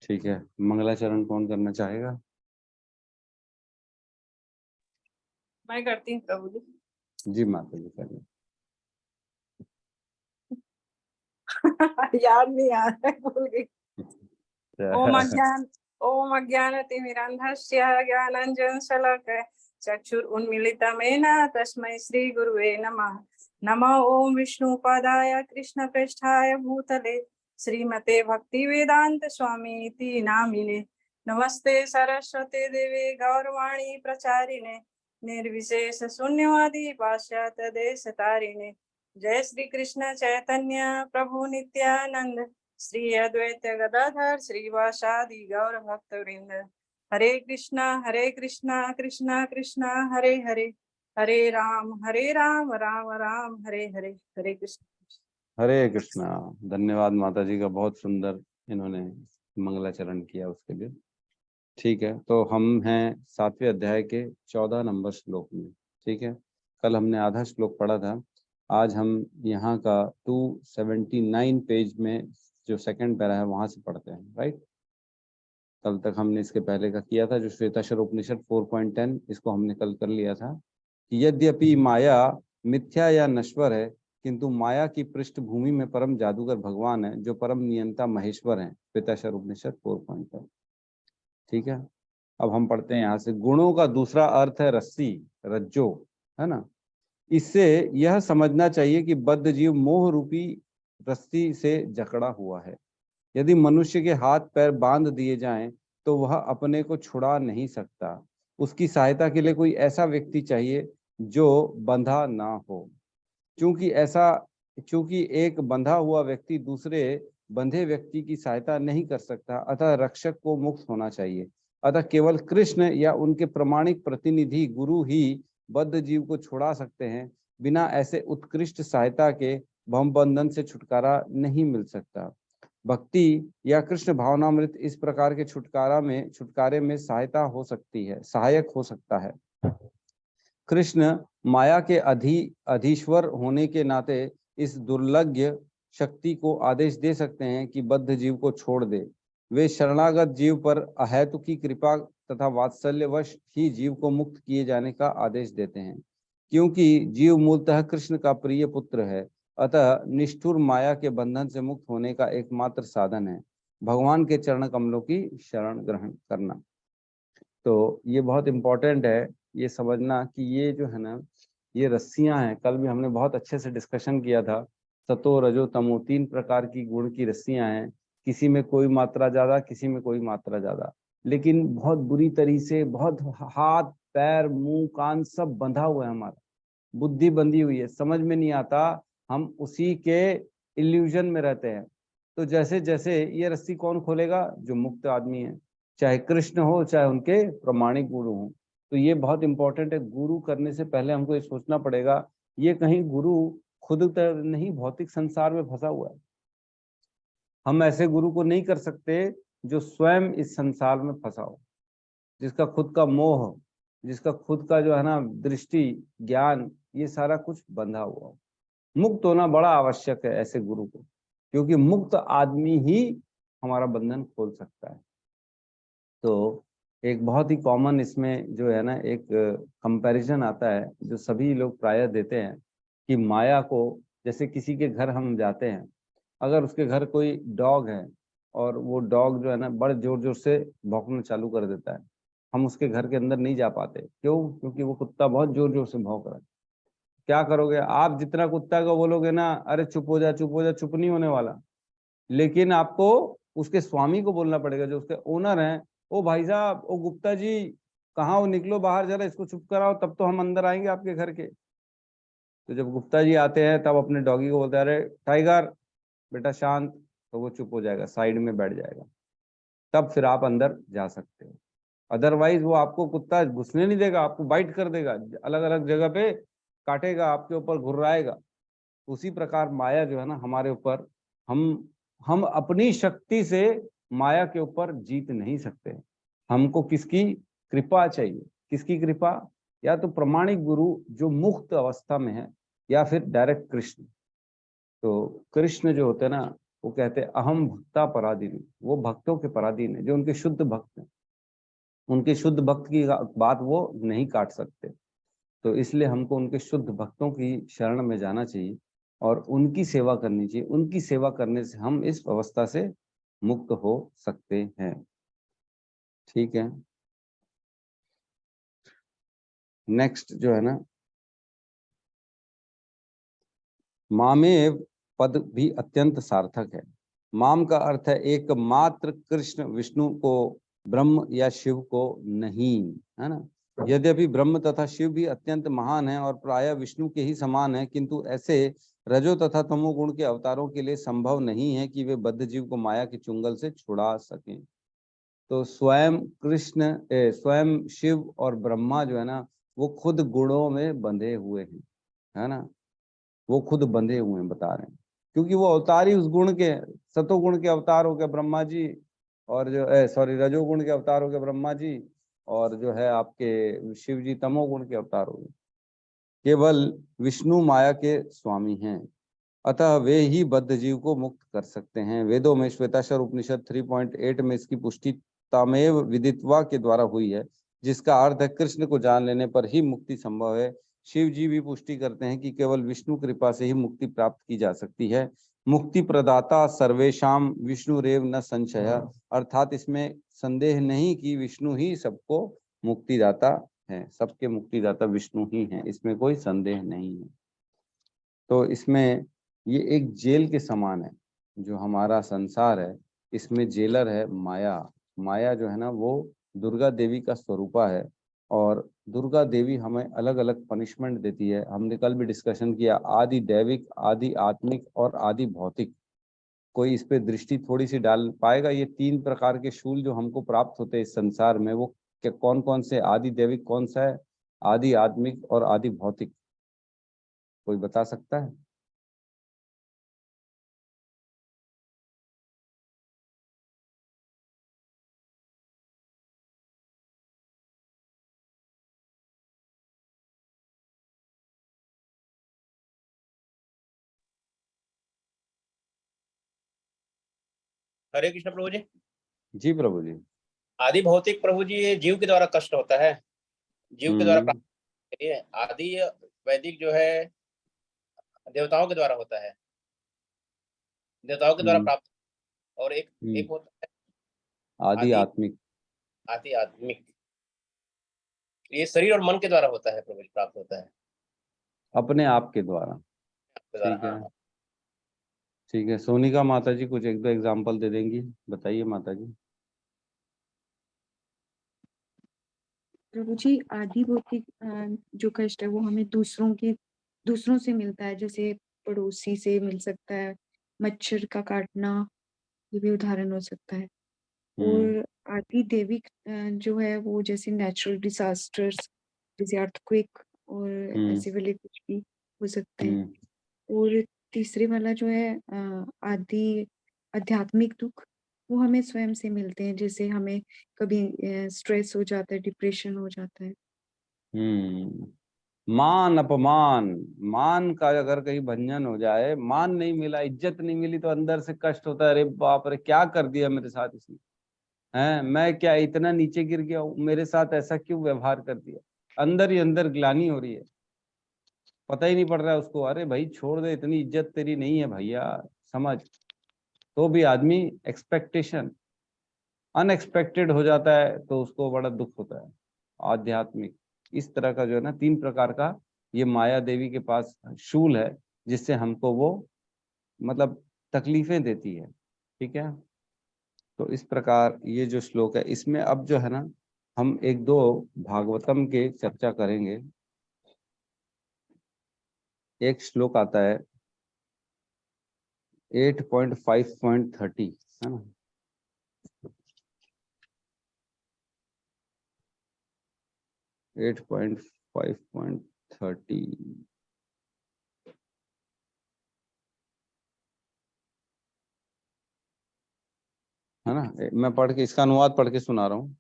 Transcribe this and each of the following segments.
ठीक है, मंगलाचरण कौन करना चाहेगा? मैं करती हूँ प्रभु जी। जी माता जी करिए। याद नहीं आ रहा है, भूल गई। ओम अज्ञानतिमिरन्धस्य ज्ञानाञ्जनशलाकया चक्षुरुन्मीलितं तस्मै श्रीगुरुवे नमः। नमो ओम विष्णुपादाय कृष्णप्रेष्ठाय भूतले श्रीमते भक्तिवेदांत स्वामी इति नामिने। नमस्ते सरस्वती देवे गौरवाणी प्रचारिणे निर्विशेष शून्यवादी पाश्चात्य देशतारिणे। जय श्री कृष्ण चैतन्य प्रभु नित्यानंद श्री अद्वैत गदाधर श्रीवासादि गौर भक्त वृंद। हरे कृष्णा कृष्णा कृष्णा हरे हरे, हरे राम राम राम हरे हरे। हरे कृष्ण। हरे कृष्णा। धन्यवाद माता जी का, बहुत सुंदर इन्होंने मंगलाचरण किया उसके लिए। ठीक है, तो हम हैं 7वें अध्याय के 14 नंबर श्लोक में। ठीक है, कल हमने आधा श्लोक पढ़ा था, आज हम यहाँ का 279 पेज में जो सेकंड पैरा है वहां से पढ़ते हैं। राइट, कल तक हमने इसके पहले का किया था जो श्वेताश्वर उपनिषद 4.10, इसको हमने कल कर लिया था कि यद्यपि माया मिथ्या या नश्वर है, किंतु माया की पृष्ठभूमि में परम जादूगर भगवान है जो परम नियंता महेश्वर हैं। श्वेताश्वर उपनिषद 4.10। ठीक है, अब हम पढ़ते हैं यहाँ से। गुणों का दूसरा अर्थ है रस्सी, रज्जो, है ना। इससे यह समझना चाहिए कि बद्ध जीव मोह रूपी रस्सी से जकड़ा हुआ है। यदि मनुष्य के हाथ पैर बांध दिए जाएं तो वह अपने को छुड़ा नहीं सकता। उसकी सहायता के लिए कोई ऐसा व्यक्ति चाहिए जो बंधा ना हो। चूंकि एक बंधा हुआ व्यक्ति दूसरे बंधे व्यक्ति की सहायता नहीं कर सकता, अतः रक्षक को मुक्त होना चाहिए। अतः केवल कृष्ण या उनके प्रमाणिक प्रतिनिधि गुरु ही बद्ध जीव को छुड़ा सकते हैं। बिना ऐसे उत्कृष्ट सहायता के भव बंधन से छुटकारा नहीं मिल सकता। भक्ति या कृष्ण भावनामृत इस प्रकार के छुटकारे में सहायक हो सकता है। कृष्ण माया के अधीश्वर होने के नाते इस दुर्लभ शक्ति को आदेश दे सकते हैं कि बद्ध जीव को छोड़ दे। वे शरणागत जीव पर अहेतुकी कृपा तथा वात्सल्यवश ही जीव को मुक्त किए जाने का आदेश देते हैं। क्योंकि जीव मूलतः कृष्ण का प्रिय पुत्र है, अतः निष्ठुर माया के बंधन से मुक्त होने का एकमात्र साधन है भगवान के चरण कमलों की शरण ग्रहण करना। तो ये बहुत इंपॉर्टेंट है ये समझना कि ये जो है ना, ये रस्सियां हैं। कल भी हमने बहुत अच्छे से डिस्कशन किया था। सतो रजो तमो 3 प्रकार की गुण की रस्सियां हैं। किसी में कोई मात्रा ज्यादा, किसी में कोई मात्रा ज्यादा, लेकिन बहुत बुरी तरीके से, बहुत हाथ पैर मुंह कान सब बंधा हुआ है। हमारा बुद्धि बंधी हुई है, समझ में नहीं आता, हम उसी के इल्यूजन में रहते हैं। तो जैसे जैसे ये रस्सी कौन खोलेगा? जो मुक्त आदमी है, चाहे कृष्ण हो चाहे उनके प्रमाणिक गुरु हो। तो ये बहुत इंपॉर्टेंट है। गुरु करने से पहले हमको ये सोचना पड़ेगा, ये कहीं गुरु खुद तो नहीं भौतिक संसार में फंसा हुआ है। हम ऐसे गुरु को नहीं कर सकते जो स्वयं इस संसार में फंसा हो, जिसका खुद का मोह, जिसका खुद का जो है ना दृष्टि ज्ञान, ये सारा कुछ बंधा हुआ हो। मुक्त होना बड़ा आवश्यक है ऐसे गुरु को, क्योंकि मुक्त आदमी ही हमारा बंधन खोल सकता है। तो एक बहुत ही कॉमन इसमें जो है ना एक कंपैरिजन आता है जो सभी लोग प्रायः देते हैं कि माया को, जैसे किसी के घर हम जाते हैं, अगर उसके घर कोई डॉग है और वो डॉग जो है ना बड़े जोर जोर से भौंकना चालू कर देता है, हम उसके घर के अंदर नहीं जा पाते। क्यों? क्योंकि वो कुत्ता बहुत जोर जोर से भौंक रहा है। क्या करोगे आप? जितना कुत्ता को बोलोगे ना अरे चुप हो जा चुप हो जा, चुप नहीं होने वाला। लेकिन आपको उसके स्वामी को बोलना पड़ेगा, जो उसके ओनर हैं, ओ भाई साहब, ओ गुप्ता जी, कहाँ हो, निकलो बाहर जरा, इसको चुप कराओ, तब तो हम अंदर आएंगे आपके घर के। तो जब गुप्ता जी आते हैं तब अपने डॉगी को बोलते हैं अरे टाइगर बेटा शांत, तो वो चुप हो जाएगा, साइड में बैठ जाएगा। तब फिर आप अंदर जा सकते हो। अदरवाइज वो आपको कुत्ता घुसने नहीं देगा, आपको बाइट कर देगा, अलग अलग जगह पे काटेगा, आपके ऊपर घुर्राएगा। उसी प्रकार माया जो है ना हमारे ऊपर, हम अपनी शक्ति से माया के ऊपर जीत नहीं सकते। हमको किसकी कृपा चाहिए? किसकी कृपा? या तो प्रमाणिक गुरु जो मुक्त अवस्था में है, या फिर डायरेक्ट कृष्ण। तो कृष्ण जो होते हैं ना, वो कहते हैं अहम भक्ता पराधीन, वो भक्तों के पराधीन है, जो उनके शुद्ध भक्त हैं। उनके शुद्ध भक्त की बात वो नहीं काट सकते। तो इसलिए हमको उनके शुद्ध भक्तों की शरण में जाना चाहिए और उनकी सेवा करनी चाहिए। उनकी सेवा करने से हम इस अवस्था से मुक्त हो सकते हैं। ठीक है, नेक्स्ट जो है ना, मामेव पद भी अत्यंत सार्थक है। माम का अर्थ है एकमात्र कृष्ण विष्णु को, ब्रह्म या शिव को नहीं, है ना। यद्यपि ब्रह्म तथा शिव भी अत्यंत महान है और प्रायः विष्णु के ही समान है, किंतु ऐसे रजो तथा तमोगुण के अवतारों के लिए संभव नहीं है कि वे बद्ध जीव को माया के चुंगल से छुड़ा सकें। तो स्वयं कृष्ण, स्वयं शिव और ब्रह्मा जो है ना, वो खुद गुणों में बंधे हुए हैं, है ना। वो खुद बंधे हुए हैं, बता रहे हैं, क्योंकि वो अवतार ही उस गुण के, सतोगुण के अवतार हो गए ब्रह्मा जी, और जो सॉरी रजोगुण के अवतार हो गए ब्रह्मा जी, और जो है आपके शिव जी तमोगुण के अवतार हो गए। केवल विष्णु माया के स्वामी हैं, अतः वे ही बद्ध जीव को मुक्त कर सकते हैं। वेदों में श्वेताश्वर उपनिषद 3.8 में इसकी पुष्टि तामेव विदित्वा के द्वारा हुई है, जिसका अर्थ है कृष्ण को जान लेने पर ही मुक्ति संभव है। शिव जी भी पुष्टि करते हैं कि केवल विष्णु कृपा से ही मुक्ति प्राप्त की जा सकती है। मुक्ति प्रदाता सर्वेशाम विष्णुरेव न संशय, अर्थात इसमें संदेह नहीं कि विष्णु ही सबको मुक्तिदाता है, सबके मुक्तिदाता विष्णु ही हैं, इसमें कोई संदेह नहीं है। तो इसमें ये एक जेल के समान है, जो हमारा संसार है इसमें जेलर है माया। माया जो है ना, वो दुर्गा देवी का स्वरूपा है, और दुर्गा देवी हमें अलग अलग पनिशमेंट देती है। हमने कल भी डिस्कशन किया, आदि दैविक, आदि आत्मिक और आदि भौतिक। कोई इस पे दृष्टि थोड़ी सी डाल पाएगा? ये 3 प्रकार के शूल जो हमको प्राप्त होते हैं इस संसार में, वो कौन कौन से? आदि दैविक कौन सा है, आदि आत्मिक और आदि भौतिक, कोई बता सकता है? हरे कृष्ण प्रभु जी। जी प्रभु जी। आदि भौतिक प्रभु जी, ये जीव के द्वारा कष्ट होता है, जीव के द्वारा प्राप्त के लिए। आदि वैदिक जो है देवताओं के द्वारा होता है, देवताओं के द्वारा प्राप्त। और एक एक होता है आदि आत्मिक। आदि आत्मिक, ये शरीर और मन के द्वारा होता है प्रभु जी, प्राप्त होता है अपने आप के द्वारा। ठीक है, हाँ। ठीक है। सोनिका माता जी कुछ 1-2 एग्जांपल दे देंगी? बताइए माता जी। प्रभु जी, आदि भौतिक जो कष्ट है वो हमें दूसरों से मिलता है, जैसे पड़ोसी से मिल सकता है, मच्छर का काटना, ये भी उदाहरण हो सकता है। और आदि दैविक जो है वो जैसे नेचुरल डिजास्टर्स, जैसे अर्थक्वेक और ऐसे वाले कुछ भी हो सकते हैं। और तीसरे वाला जो है आदि आध्यात्मिक दुख, वो हमें स्वयं से मिलते हैं, जैसे हमें कभी स्ट्रेस हो जाता है, डिप्रेशन हो जाता है। मान अपमान, मान का अगर कहीं भंजन हो जाए, मान नहीं मिला, इज्जत नहीं मिली, तो अंदर से कष्ट होता है, अरे बाप रे क्या कर दिया मेरे साथ इसने, हैं मैं क्या इतना नीचे गिर गया हूँ, मेरे साथ ऐसा क्यों व्यवहार कर दिया। अंदर ही अंदर ग्लानि हो रही है, पता ही नहीं पड़ रहा है उसको, अरे भाई छोड़ दे, इतनी इज्जत तेरी नहीं है भैया, समझ। तो भी आदमी एक्सपेक्टेशन अनएक्सपेक्टेड हो जाता है, तो उसको बड़ा दुख होता है। आध्यात्मिक इस तरह का जो है ना, 3 प्रकार का ये माया देवी के पास शूल है, जिससे हमको वो मतलब तकलीफें देती है। ठीक है, तो इस प्रकार ये जो श्लोक है, इसमें अब जो है ना, हम 1-2 भागवतम के चर्चा करेंगे। एक श्लोक आता है 8.5.30, है ना। 8.5.30 है ना। मैं पढ़ के इसका अनुवाद पढ़ के सुना रहा हूँ।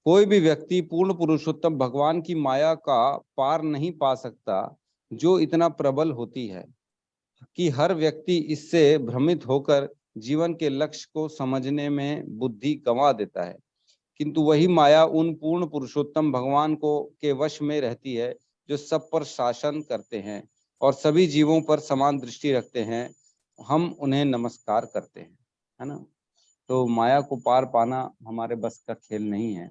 कोई भी व्यक्ति पूर्ण पुरुषोत्तम भगवान की माया का पार नहीं पा सकता, जो इतना प्रबल होती है कि हर व्यक्ति इससे भ्रमित होकर जीवन के लक्ष्य को समझने में बुद्धि गंवा देता है, किंतु वही माया उन पूर्ण पुरुषोत्तम भगवान को के वश में रहती है जो सब पर शासन करते हैं और सभी जीवों पर समान दृष्टि रखते हैं। हम उन्हें नमस्कार करते हैं, है ना। तो माया को पार पाना हमारे बस का खेल नहीं है।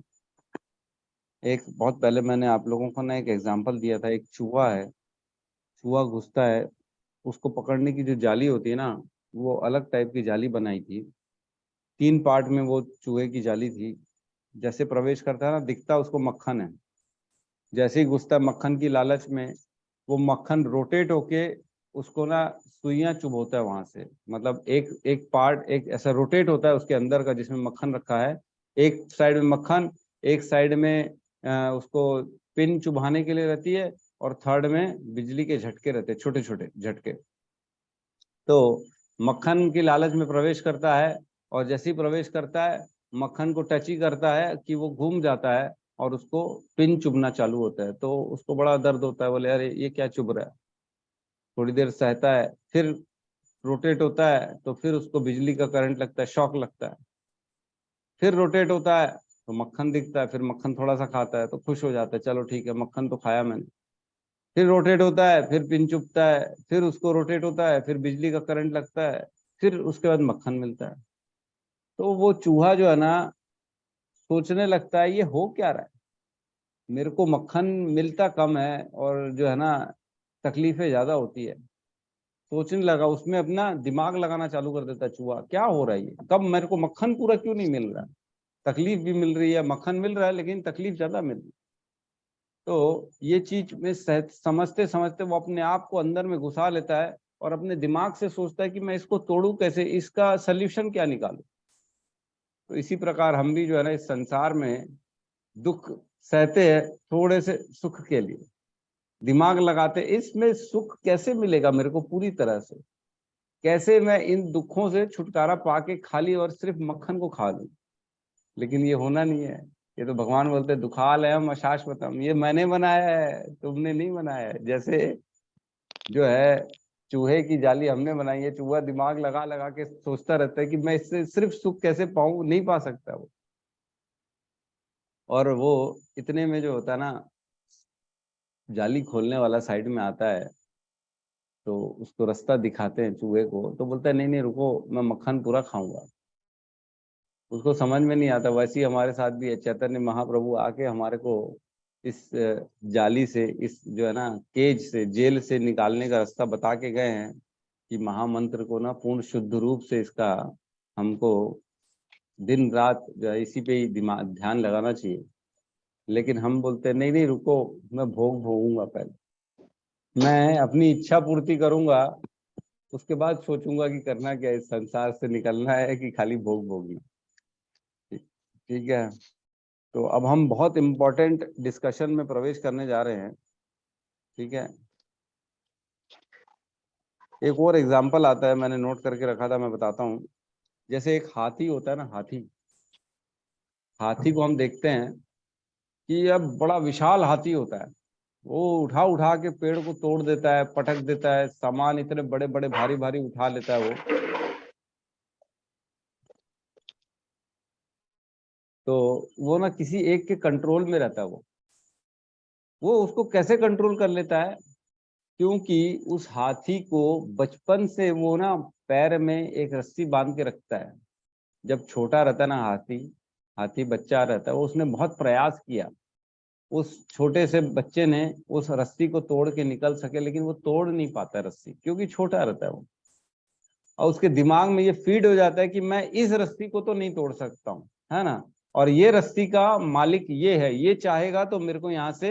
एक बहुत पहले मैंने आप लोगों को ना एक एग्जांपल दिया था, एक चूहा है, चूहा घुसता है, उसको पकड़ने की जो जाली होती है ना, वो अलग टाइप की जाली बनाई थी, 3 पार्ट में वो चूहे की जाली थी। जैसे प्रवेश करता है ना, दिखता उसको मक्खन है, जैसे ही घुसता है मक्खन की लालच में, वो मक्खन रोटेट होके उसको ना सुइयां चुभोता है वहां से। मतलब एक एक पार्ट एक ऐसा रोटेट होता है उसके अंदर का जिसमें मक्खन रखा है, एक साइड में मक्खन, एक साइड में उसको पिन चुभाने के लिए रहती है, और थर्ड में बिजली के झटके रहते हैं, छोटे छोटे झटके। तो मक्खन की लालच में प्रवेश करता है, और जैसे ही प्रवेश करता है मक्खन को टच ही करता है कि वो घूम जाता है और उसको पिन चुभना चालू होता है। तो उसको बड़ा दर्द होता है, बोले अरे ये क्या चुभ रहा है। थोड़ी देर सहता है, फिर रोटेट होता है तो फिर उसको बिजली का करंट लगता है, शॉक लगता है। फिर रोटेट होता है तो मक्खन दिखता है, फिर मक्खन थोड़ा सा खाता है तो खुश हो जाता है, चलो ठीक है मक्खन तो खाया मैंने। फिर रोटेट होता है, फिर पिन चुभता है, फिर उसको रोटेट होता है, फिर बिजली का करंट लगता है, फिर उसके बाद मक्खन मिलता है। तो वो चूहा जो है ना, सोचने लगता है ये हो क्या रहा है, मेरे को मक्खन मिलता कम है और जो है ना तकलीफें ज्यादा होती है। सोचने लगा, उसमें अपना दिमाग लगाना चालू कर देता है चूहा, क्या हो रहा है ये, कब मेरे को मक्खन पूरा क्यों नहीं मिल रहा है, तकलीफ भी मिल रही है, मक्खन मिल रहा है लेकिन तकलीफ ज्यादा मिल रही है। तो ये चीज में समझते समझते वो अपने आप को अंदर में घुसा लेता है और अपने दिमाग से सोचता है कि मैं इसको तोड़ू कैसे, इसका सल्यूशन क्या निकालूं। तो इसी प्रकार हम भी जो है ना इस संसार में दुख सहते हैं थोड़े से सुख के लिए, दिमाग लगाते इसमें सुख कैसे मिलेगा मेरे को पूरी तरह से, कैसे मैं इन दुखों से छुटकारा पाके खाली और सिर्फ मक्खन को खा लूं। लेकिन ये होना नहीं है। ये तो भगवान बोलते हैं दुखालयम अशाश्वतम, ये मैंने बनाया है, तुमने नहीं बनाया है। जैसे जो है चूहे की जाली हमने बनाई है, चूहा दिमाग लगा लगा के सोचता रहता है कि मैं इससे सिर्फ सुख कैसे पाऊं, नहीं पा सकता वो। और वो इतने में जो होता है ना, जाली खोलने वाला साइड में आता है, तो उसको रास्ता दिखाते हैं चूहे को, तो बोलता है नहीं नहीं रुको, मैं मक्खन पूरा खाऊंगा। उसको समझ में नहीं आता। वैसे ही हमारे साथ भी है, चैतन्य महाप्रभु आके हमारे को इस जाली से, इस जो है ना केज से, जेल से निकालने का रास्ता बता के गए हैं कि महामंत्र को ना पूर्ण शुद्ध रूप से इसका हमको दिन रात जो है इसी पे ही दिमाग ध्यान लगाना चाहिए। लेकिन हम बोलते हैं नहीं नहीं रुको, मैं भोग भोगूंगा, पहले मैं अपनी इच्छा पूर्ति करूंगा, उसके बाद सोचूंगा कि करना क्या है, इस संसार से निकलना है कि खाली भोग भोगना। ठीक है। तो अब हम बहुत इम्पोर्टेंट डिस्कशन में प्रवेश करने जा रहे हैं। ठीक है। एक और एग्जांपल आता है, मैंने नोट करके रखा था, मैं बताता हूँ। जैसे एक हाथी होता है ना, हाथी, हाथी को हम देखते हैं कि अब बड़ा विशाल हाथी होता है, वो उठा उठा के पेड़ को तोड़ देता है, पटक देता है, सामान इतने बड़े बड़े भारी भारी उठा लेता है वो। तो वो ना किसी एक के कंट्रोल में रहता है वो उसको कैसे कंट्रोल कर लेता है, क्योंकि उस हाथी को बचपन से वो ना पैर में एक रस्सी बांध के रखता है। जब छोटा रहता है ना हाथी, हाथी बच्चा रहता है, वो उसने बहुत प्रयास किया, उस छोटे से बच्चे ने उस रस्सी को तोड़ के निकल सके, लेकिन वो तोड़ नहीं पाता रस्सी, क्योंकि छोटा रहता है वो। और उसके दिमाग में ये फीड हो जाता है कि मैं इस रस्सी को तो नहीं तोड़ सकता हूँ, है ना, और ये रस्सी का मालिक ये है, ये चाहेगा तो मेरे को यहाँ से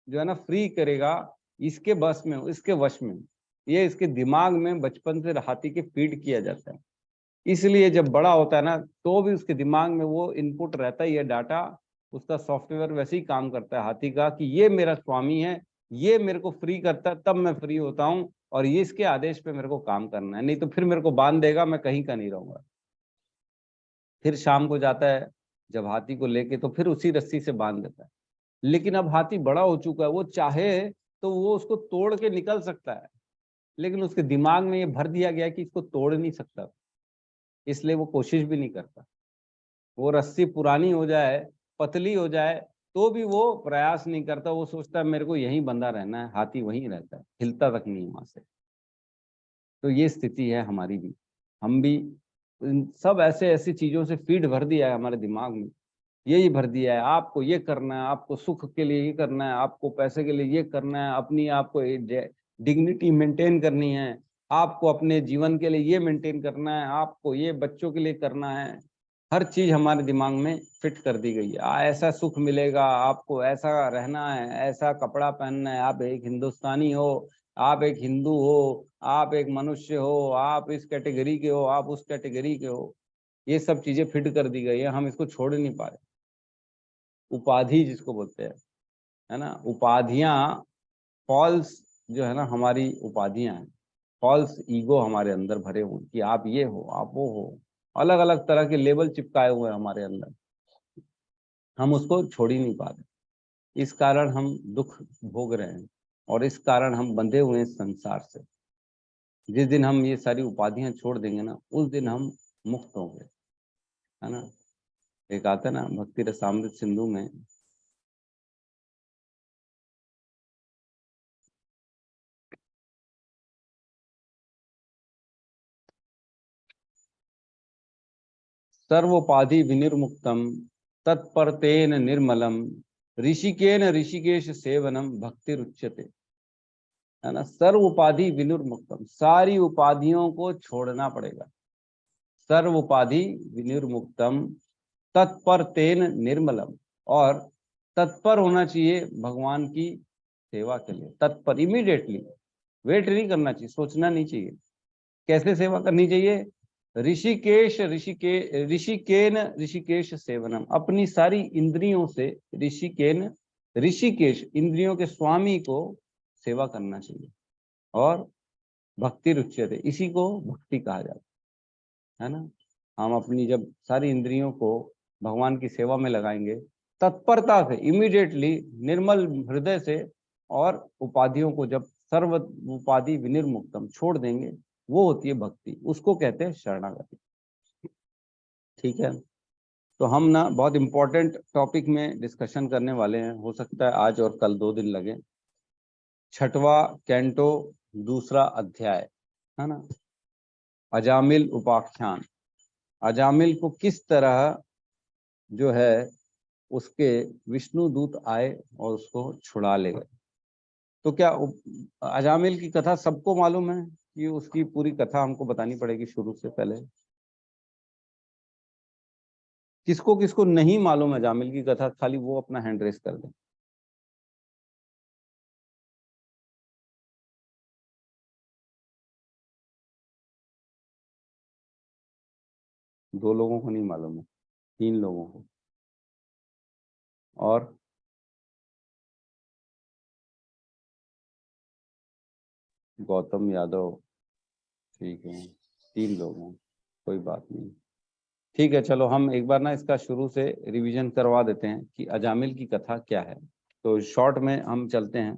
जो है ना फ्री करेगा, इसके बस में, इसके वश में। ये इसके दिमाग में बचपन से हाथी के फीड किया जाता है। इसलिए जब बड़ा होता है ना, तो भी उसके दिमाग में वो इनपुट रहता ही है, डाटा, उसका सॉफ्टवेयर वैसे ही काम करता है हाथी का, कि ये मेरा स्वामी है, ये मेरे को फ्री करता है तब मैं फ्री होता हूँ, और ये इसके आदेश पे मेरे को काम करना है, नहीं तो फिर मेरे को बांध देगा, मैं कहीं का नहीं रहूंगा। फिर शाम को जाता है जब हाथी को लेके, तो फिर उसी रस्सी से बांध देता है। लेकिन अब हाथी बड़ा हो चुका है, वो चाहे तो वो उसको तोड़ के निकल सकता है, लेकिन उसके दिमाग में ये भर दिया गया है कि इसको तोड़ नहीं सकता। इसलिए वो कोशिश भी नहीं करता। वो रस्सी पुरानी हो जाए, पतली हो जाए, तो भी वो प्रयास नहीं करता। वो सोचता है मेरे को यहीं बंधा रहना है, हाथी वहीं रहता है, हिलता तक नहीं वहां से। तो ये स्थिति है हमारी भी। हम भी सब ऐसे ऐसी चीजों से फीड भर दिया है हमारे दिमाग में, यही भर दिया है आपको ये करना है, आपको सुख के लिए ये करना है, आपको पैसे के लिए ये करना है, अपनी आपको डिग्निटी मेंटेन करनी है, आपको अपने जीवन के लिए ये मेंटेन करना है, आपको ये बच्चों के लिए करना है। हर चीज हमारे दिमाग में फिट कर दी गई है। ऐसा सुख मिलेगा, आपको ऐसा रहना है, ऐसा कपड़ा पहनना है, आप एक हिंदुस्तानी हो, आप एक हिंदू हो, आप एक मनुष्य हो, आप इस कैटेगरी के हो, आप उस कैटेगरी के हो। ये सब चीजें फिट कर दी गई है, हम इसको छोड़ नहीं पा रहे। उपाधि जिसको बोलते हैं, है ना, उपाधियां, फॉल्स जो है ना हमारी उपाधियां हैं, फॉल्स ईगो हमारे अंदर भरे हुए कि आप ये हो, आप वो हो, अलग अलग तरह के लेबल चिपकाए हुए हैं हमारे अंदर। हम उसको छोड़ ही नहीं पा रहे, इस कारण हम दुख भोग रहे हैं, और इस कारण हम बंधे हुए हैं संसार से। जिस दिन हम ये सारी उपाधियां छोड़ देंगे ना, उस दिन हम मुक्त होंगे, है ना। एक आता है ना भक्ति रसामृत सिंधु में, सर्वोपाधि विनिर्मुक्तम तत्परतेन निर्मलम ऋषिकेन ऋषिकेश सेवनम भक्ति रुच्यते, है ना। सर्व उपाधि विनिर्मुक्तम, सारी उपाधियों को छोड़ना पड़ेगा। सर्व उपाधि विनिर्मुक्तम तत्परतेन निर्मलम, और तत्पर होना चाहिए भगवान की सेवा के लिए। तत्पर, इमीडिएटली, वेट नहीं करना चाहिए, सोचना नहीं चाहिए। कैसे सेवा करनी चाहिए? ऋषिकेन ऋषिकेश सेवनम, अपनी सारी इंद्रियों से, ऋषिकेन ऋषिकेश, इंद्रियों के स्वामी को सेवा करना चाहिए। और भक्ति रुच्यते, इसी को भक्ति कहा जाता है ना। हम अपनी जब सारी इंद्रियों को भगवान की सेवा में लगाएंगे, तत्परता से, इमीडिएटली, निर्मल हृदय से, और उपाधियों को जब सर्व उपाधि विनिर्मुक्तम छोड़ देंगे, वो होती है भक्ति, उसको कहते हैं शरणागति। ठीक है, तो हम ना बहुत इंपॉर्टेंट टॉपिक में डिस्कशन करने वाले हैं, हो सकता है आज और कल 2 दिन लगे। 6वां कैंटो, 2रा अध्याय, है ना, अजामिल उपाख्यान। अजामिल को किस तरह जो है उसके विष्णु दूत आए और उसको छुड़ा ले गए। तो क्या अजामिल की कथा सबको मालूम है कि उसकी पूरी कथा हमको बतानी पड़ेगी शुरू से पहले? किसको किसको नहीं मालूम है अजामिल की कथा, खाली वो अपना हैंड रेस कर दे। दो लोगों को नहीं मालूम है, 3 लोगों को। और गौतम यादव, ठीक है, 3 लोग हैं, कोई बात नहीं। ठीक है, चलो हम एक बार ना इसका शुरू से रिवीजन करवा देते हैं कि अजामिल की कथा क्या है। तो शॉर्ट में हम चलते हैं,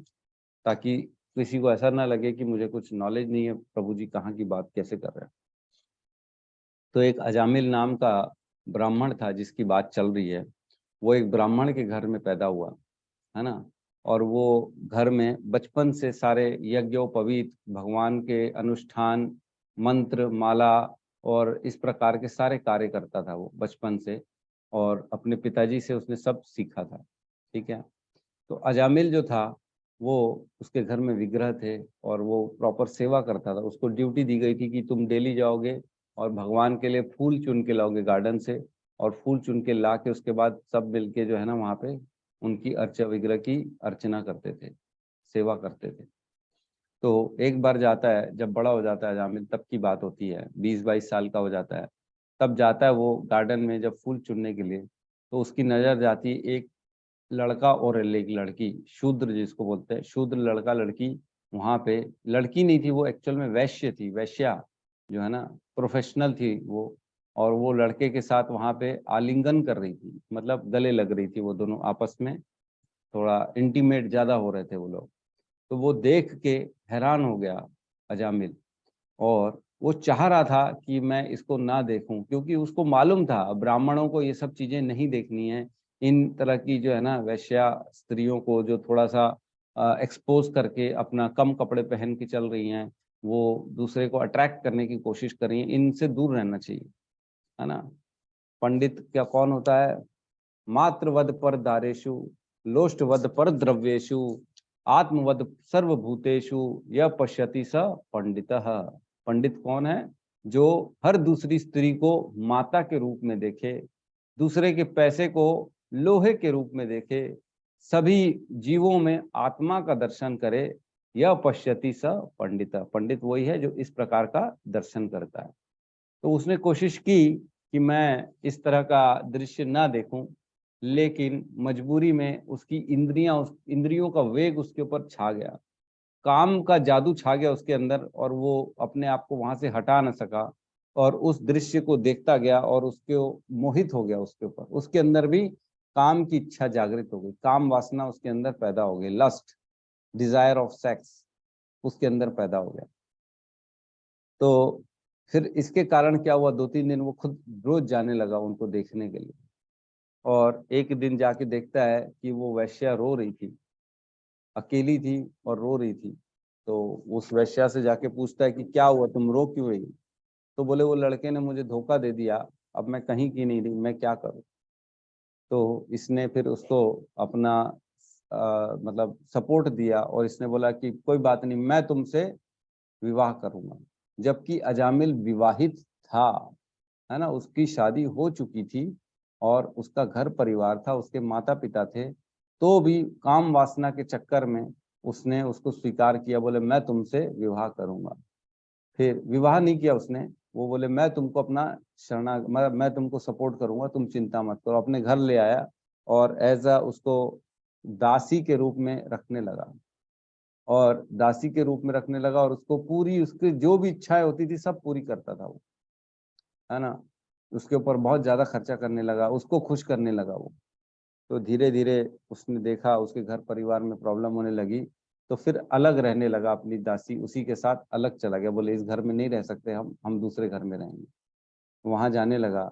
ताकि किसी को ऐसा ना लगे कि मुझे कुछ नॉलेज नहीं है, प्रभु जी कहाँ की बात कैसे कर रहे हैं। तो एक अजामिल नाम का ब्राह्मण था जिसकी बात चल रही है। वो एक ब्राह्मण के घर में पैदा हुआ, है ना। और वो घर में बचपन से सारे यज्ञोपवीत, भगवान के अनुष्ठान, मंत्र माला और इस प्रकार के सारे कार्य करता था वो बचपन से, और अपने पिताजी से उसने सब सीखा था। ठीक है, तो अजामिल जो था वो, उसके घर में विग्रह थे और वो प्रॉपर सेवा करता था। उसको ड्यूटी दी गई थी कि तुम डेली जाओगे और भगवान के लिए फूल चुन के लाओगे गार्डन से, और फूल चुन के ला के उसके बाद सब मिलके जो है ना वहाँ पे उनकी विग्रह की अर्चना करते थे, सेवा करते थे। तो एक बार जाता है, जब बड़ा हो जाता है अजामिल, तब की बात होती है, 20-22 साल का हो जाता है, तब जाता है वो गार्डन में जब फूल चुनने के लिए। तो उसकी नज़र जाती है एक लड़का और एक लड़की, शूद्र जिसको बोलते हैं, शूद्र लड़का लड़की। वहाँ पे लड़की नहीं थी वो, एक्चुअल में वैश्य थी, वैश्या जो है ना, प्रोफेशनल थी वो। और वो लड़के के साथ वहाँ पे आलिंगन कर रही थी, मतलब गले लग रही थी, वो दोनों आपस में थोड़ा इंटीमेट ज़्यादा हो रहे थे वो लोग। तो वो देख के हैरान हो गया अजामिल, और वो चाह रहा था कि मैं इसको ना देखूं, क्योंकि उसको मालूम था ब्राह्मणों को ये सब चीजें नहीं देखनी है। इन तरह की जो है ना वैश्या स्त्रियों को जो थोड़ा सा एक्सपोज करके अपना कम कपड़े पहन के चल रही हैं, वो दूसरे को अट्रैक्ट करने की कोशिश कर रही हैं, इनसे दूर रहना चाहिए, है ना। पंडित क्या कौन होता है? मात्रवद पर दारेशु, लोष्टवद पर द्रव्येशु, आत्मवद सर्वभूतेषु यह पश्यति स पंडितः। पंडित कौन है? जो हर दूसरी स्त्री को माता के रूप में देखे, दूसरे के पैसे को लोहे के रूप में देखे, सभी जीवों में आत्मा का दर्शन करे, यह पश्यति स पंडित। पंडित वही है जो इस प्रकार का दर्शन करता है। तो उसने कोशिश की कि मैं इस तरह का दृश्य ना देखूं, लेकिन मजबूरी में उसकी इंद्रियों का वेग उसके ऊपर छा गया, काम का जादू छा गया उसके अंदर, और वो अपने आप को वहां से हटा न सका और उस दृश्य को देखता गया और उसके मोहित हो गया उसके ऊपर। उसके अंदर भी काम की इच्छा जागृत हो गई, काम वासना उसके अंदर पैदा हो गई, लस्ट, डिजायर ऑफ सेक्स उसके अंदर पैदा हो गया। तो फिर इसके कारण क्या हुआ, 2-3 दिन वो खुद रोज जाने लगा उनको देखने के लिए, और एक दिन जाके देखता है कि वो वैश्या रो रही थी, अकेली थी और रो रही थी। तो उस वैश्या से जाके पूछता है कि क्या हुआ, तुम रो क्यों रही? तो बोले वो लड़के ने मुझे धोखा दे दिया, अब मैं कहीं की नहीं रही, मैं क्या करूं? तो इसने फिर उसको अपना मतलब सपोर्ट दिया, और इसने बोला कि कोई बात नहीं, मैं तुमसे विवाह करूंगा। जबकि अजामिल विवाहित था, है ना, उसकी शादी हो चुकी थी और उसका घर परिवार था, उसके माता पिता थे, तो भी काम वासना के चक्कर में उसने उसको स्वीकार किया, बोले मैं तुमसे विवाह करूंगा। फिर विवाह नहीं किया उसने, वो बोले मैं तुमको अपना मैं तुमको सपोर्ट करूंगा, तुम चिंता मत करो। अपने घर ले आया और एज अ उसको दासी के रूप में रखने लगा, और दासी के रूप में रखने लगा, और उसको पूरी उसकी जो भी इच्छाएं होती थी सब पूरी करता था वो, है ना। उसके ऊपर बहुत ज्यादा खर्चा करने लगा, उसको खुश करने लगा वो। तो धीरे धीरे उसने देखा उसके घर परिवार में प्रॉब्लम होने लगी, तो फिर अलग रहने लगा अपनी दासी, उसी के साथ अलग चला गया, बोले इस घर में नहीं रह सकते हम दूसरे घर में रहेंगे। वहां जाने लगा।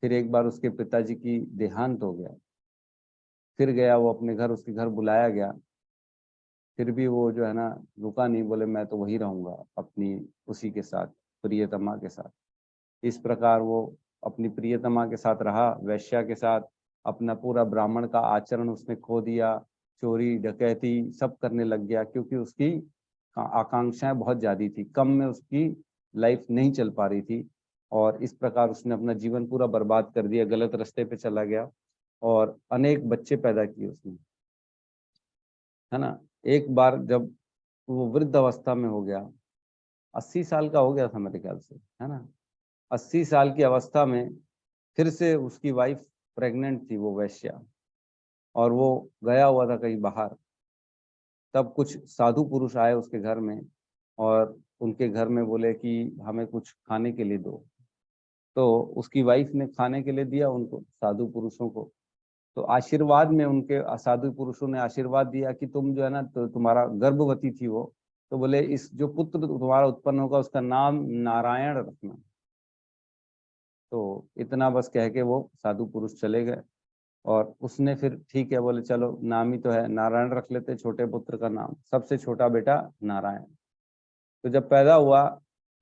फिर एक बार उसके पिताजी की देहांत हो गया, फिर गया वो अपने घर, उसके घर बुलाया गया, फिर भी वो जो है ना रुका नहीं, बोले मैं तो वही रहूंगा अपनी उसी के साथ, प्रियतमा के साथ। इस प्रकार वो अपनी प्रियतमा के साथ रहा, वैश्या के साथ। अपना पूरा ब्राह्मण का आचरण उसने खो दिया, चोरी डकैती सब करने लग गया, क्योंकि उसकी आकांक्षाएं बहुत ज्यादा थी, कम में उसकी लाइफ नहीं चल पा रही थी। और इस प्रकार उसने अपना जीवन पूरा बर्बाद कर दिया, गलत रास्ते पे चला गया, और अनेक बच्चे पैदा किए उसने, है ना। एक बार जब वो वृद्ध अवस्था में हो गया, 80 साल का हो गया था मेरे ख्याल से, है ना, 80 साल की अवस्था में फिर से उसकी वाइफ प्रेग्नेंट थी, वो वैश्या, और वो गया हुआ था कहीं बाहर। तब कुछ साधु पुरुष आए उसके घर में, और उनके घर में बोले कि हमें कुछ खाने के लिए दो। तो उसकी वाइफ ने खाने के लिए दिया उनको, साधु पुरुषों को। तो आशीर्वाद में उनके साधु पुरुषों ने आशीर्वाद दिया कि तुम जो है ना, तो तुम्हारा गर्भवती थी वो, तो बोले इस जो पुत्र तुम्हारा उत्पन्न होगा उसका नाम नारायण रखना। तो इतना बस कह के वो साधु पुरुष चले गए, और उसने फिर ठीक है बोले चलो नाम ही तो है, नारायण रख लेते छोटे पुत्र का नाम, सबसे छोटा बेटा नारायण। तो जब पैदा हुआ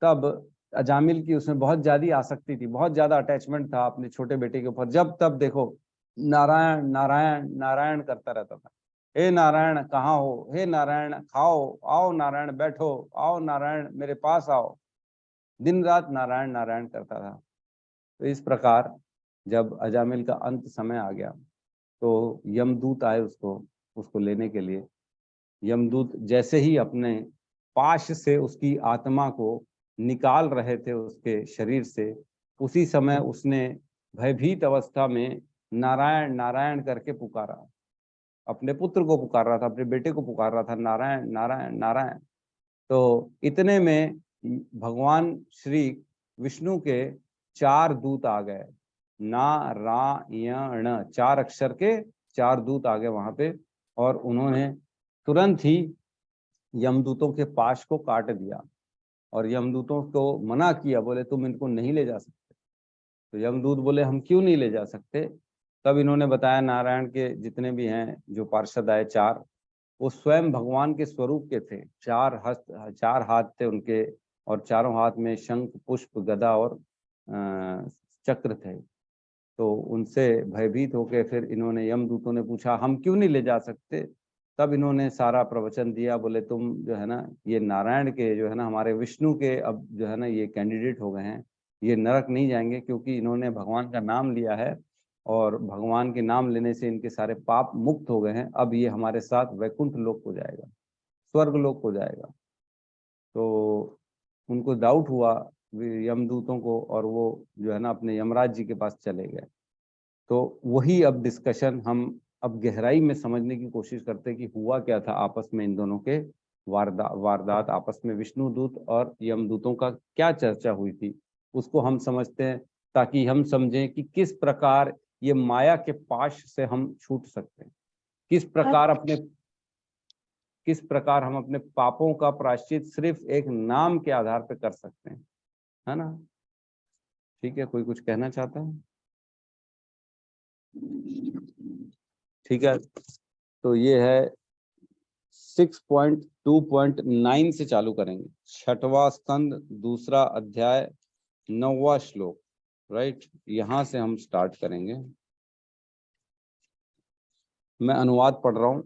तब अजामिल की उसमें बहुत ज्यादा आसक्ति थी, बहुत ज्यादा अटैचमेंट था अपने छोटे बेटे के ऊपर। जब तब देखो नारायण नारायण नारायण करता रहता था। हे नारायण कहाँ हो, हे नारायण खाओ, आओ नारायण बैठो, आओ नारायण मेरे पास आओ, दिन रात नारायण नारायण करता था। तो इस प्रकार जब अजामिल का अंत समय आ गया, तो यमदूत आए उसको उसको लेने के लिए। यमदूत जैसे ही अपने पाश से उसकी आत्मा को निकाल रहे थे उसके शरीर से, उसी समय उसने भयभीत अवस्था में नारायण नारायण करके पुकारा, अपने पुत्र को पुकार रहा था, अपने बेटे को पुकार रहा था, नारायण नारायण नारायण। तो इतने में भगवान श्री विष्णु के 4 दूत आ गए, नारायण 4 अक्षर के 4 दूत आ गए वहां पे, और उन्होंने तुरंत ही यमदूतों के पाश को काट दिया, और यमदूतों को मना किया, बोले तुम इनको नहीं ले जा सकते। तो यमदूत बोले हम क्यों नहीं ले जा सकते। तब इन्होंने बताया नारायण के जितने भी हैं जो पार्षद आए 4, वो स्वयं भगवान के स्वरूप के थे। 4 हाथ थे उनके, और चारों हाथ में शंख, पुष्प, गदा और चक्र थे। तो उनसे भयभीत होकर फिर इन्होंने, यमदूतों ने पूछा हम क्यों नहीं ले जा सकते। तब इन्होंने सारा प्रवचन दिया, बोले तुम जो है ना, ये नारायण के जो है ना, हमारे विष्णु के अब जो है ना ये कैंडिडेट हो गए हैं, ये नरक नहीं जाएंगे, क्योंकि इन्होंने भगवान का नाम लिया है और भगवान के नाम लेने से इनके सारे पाप मुक्त हो गए हैं। अब ये हमारे साथ वैकुंठ लोक हो जाएगा, स्वर्ग लोक हो जाएगा। तो उनको डाउट हुआ यमदूतों को, और वो जो है ना अपने यमराज जी के पास चले गए। तो वही अब डिस्कशन हम अब गहराई में समझने की कोशिश करते हैं कि हुआ क्या था आपस में, इन दोनों के वारदात आपस में, विष्णुदूत और यमदूतों का क्या चर्चा हुई थी, उसको हम समझते हैं, ताकि हम समझें कि किस प्रकार ये माया के पाश से हम छूट सकते हैं, किस प्रकार हम अपने पापों का प्रायश्चित सिर्फ एक नाम के आधार पर कर सकते हैं, है ना। ठीक है, कोई कुछ कहना चाहता है? ठीक है, तो ये है 6.2.9 से चालू करेंगे। 6वां स्कंद, 2 अध्याय, 9वां श्लोक। राइट, यहां से हम स्टार्ट करेंगे। मैं अनुवाद पढ़ रहा हूं,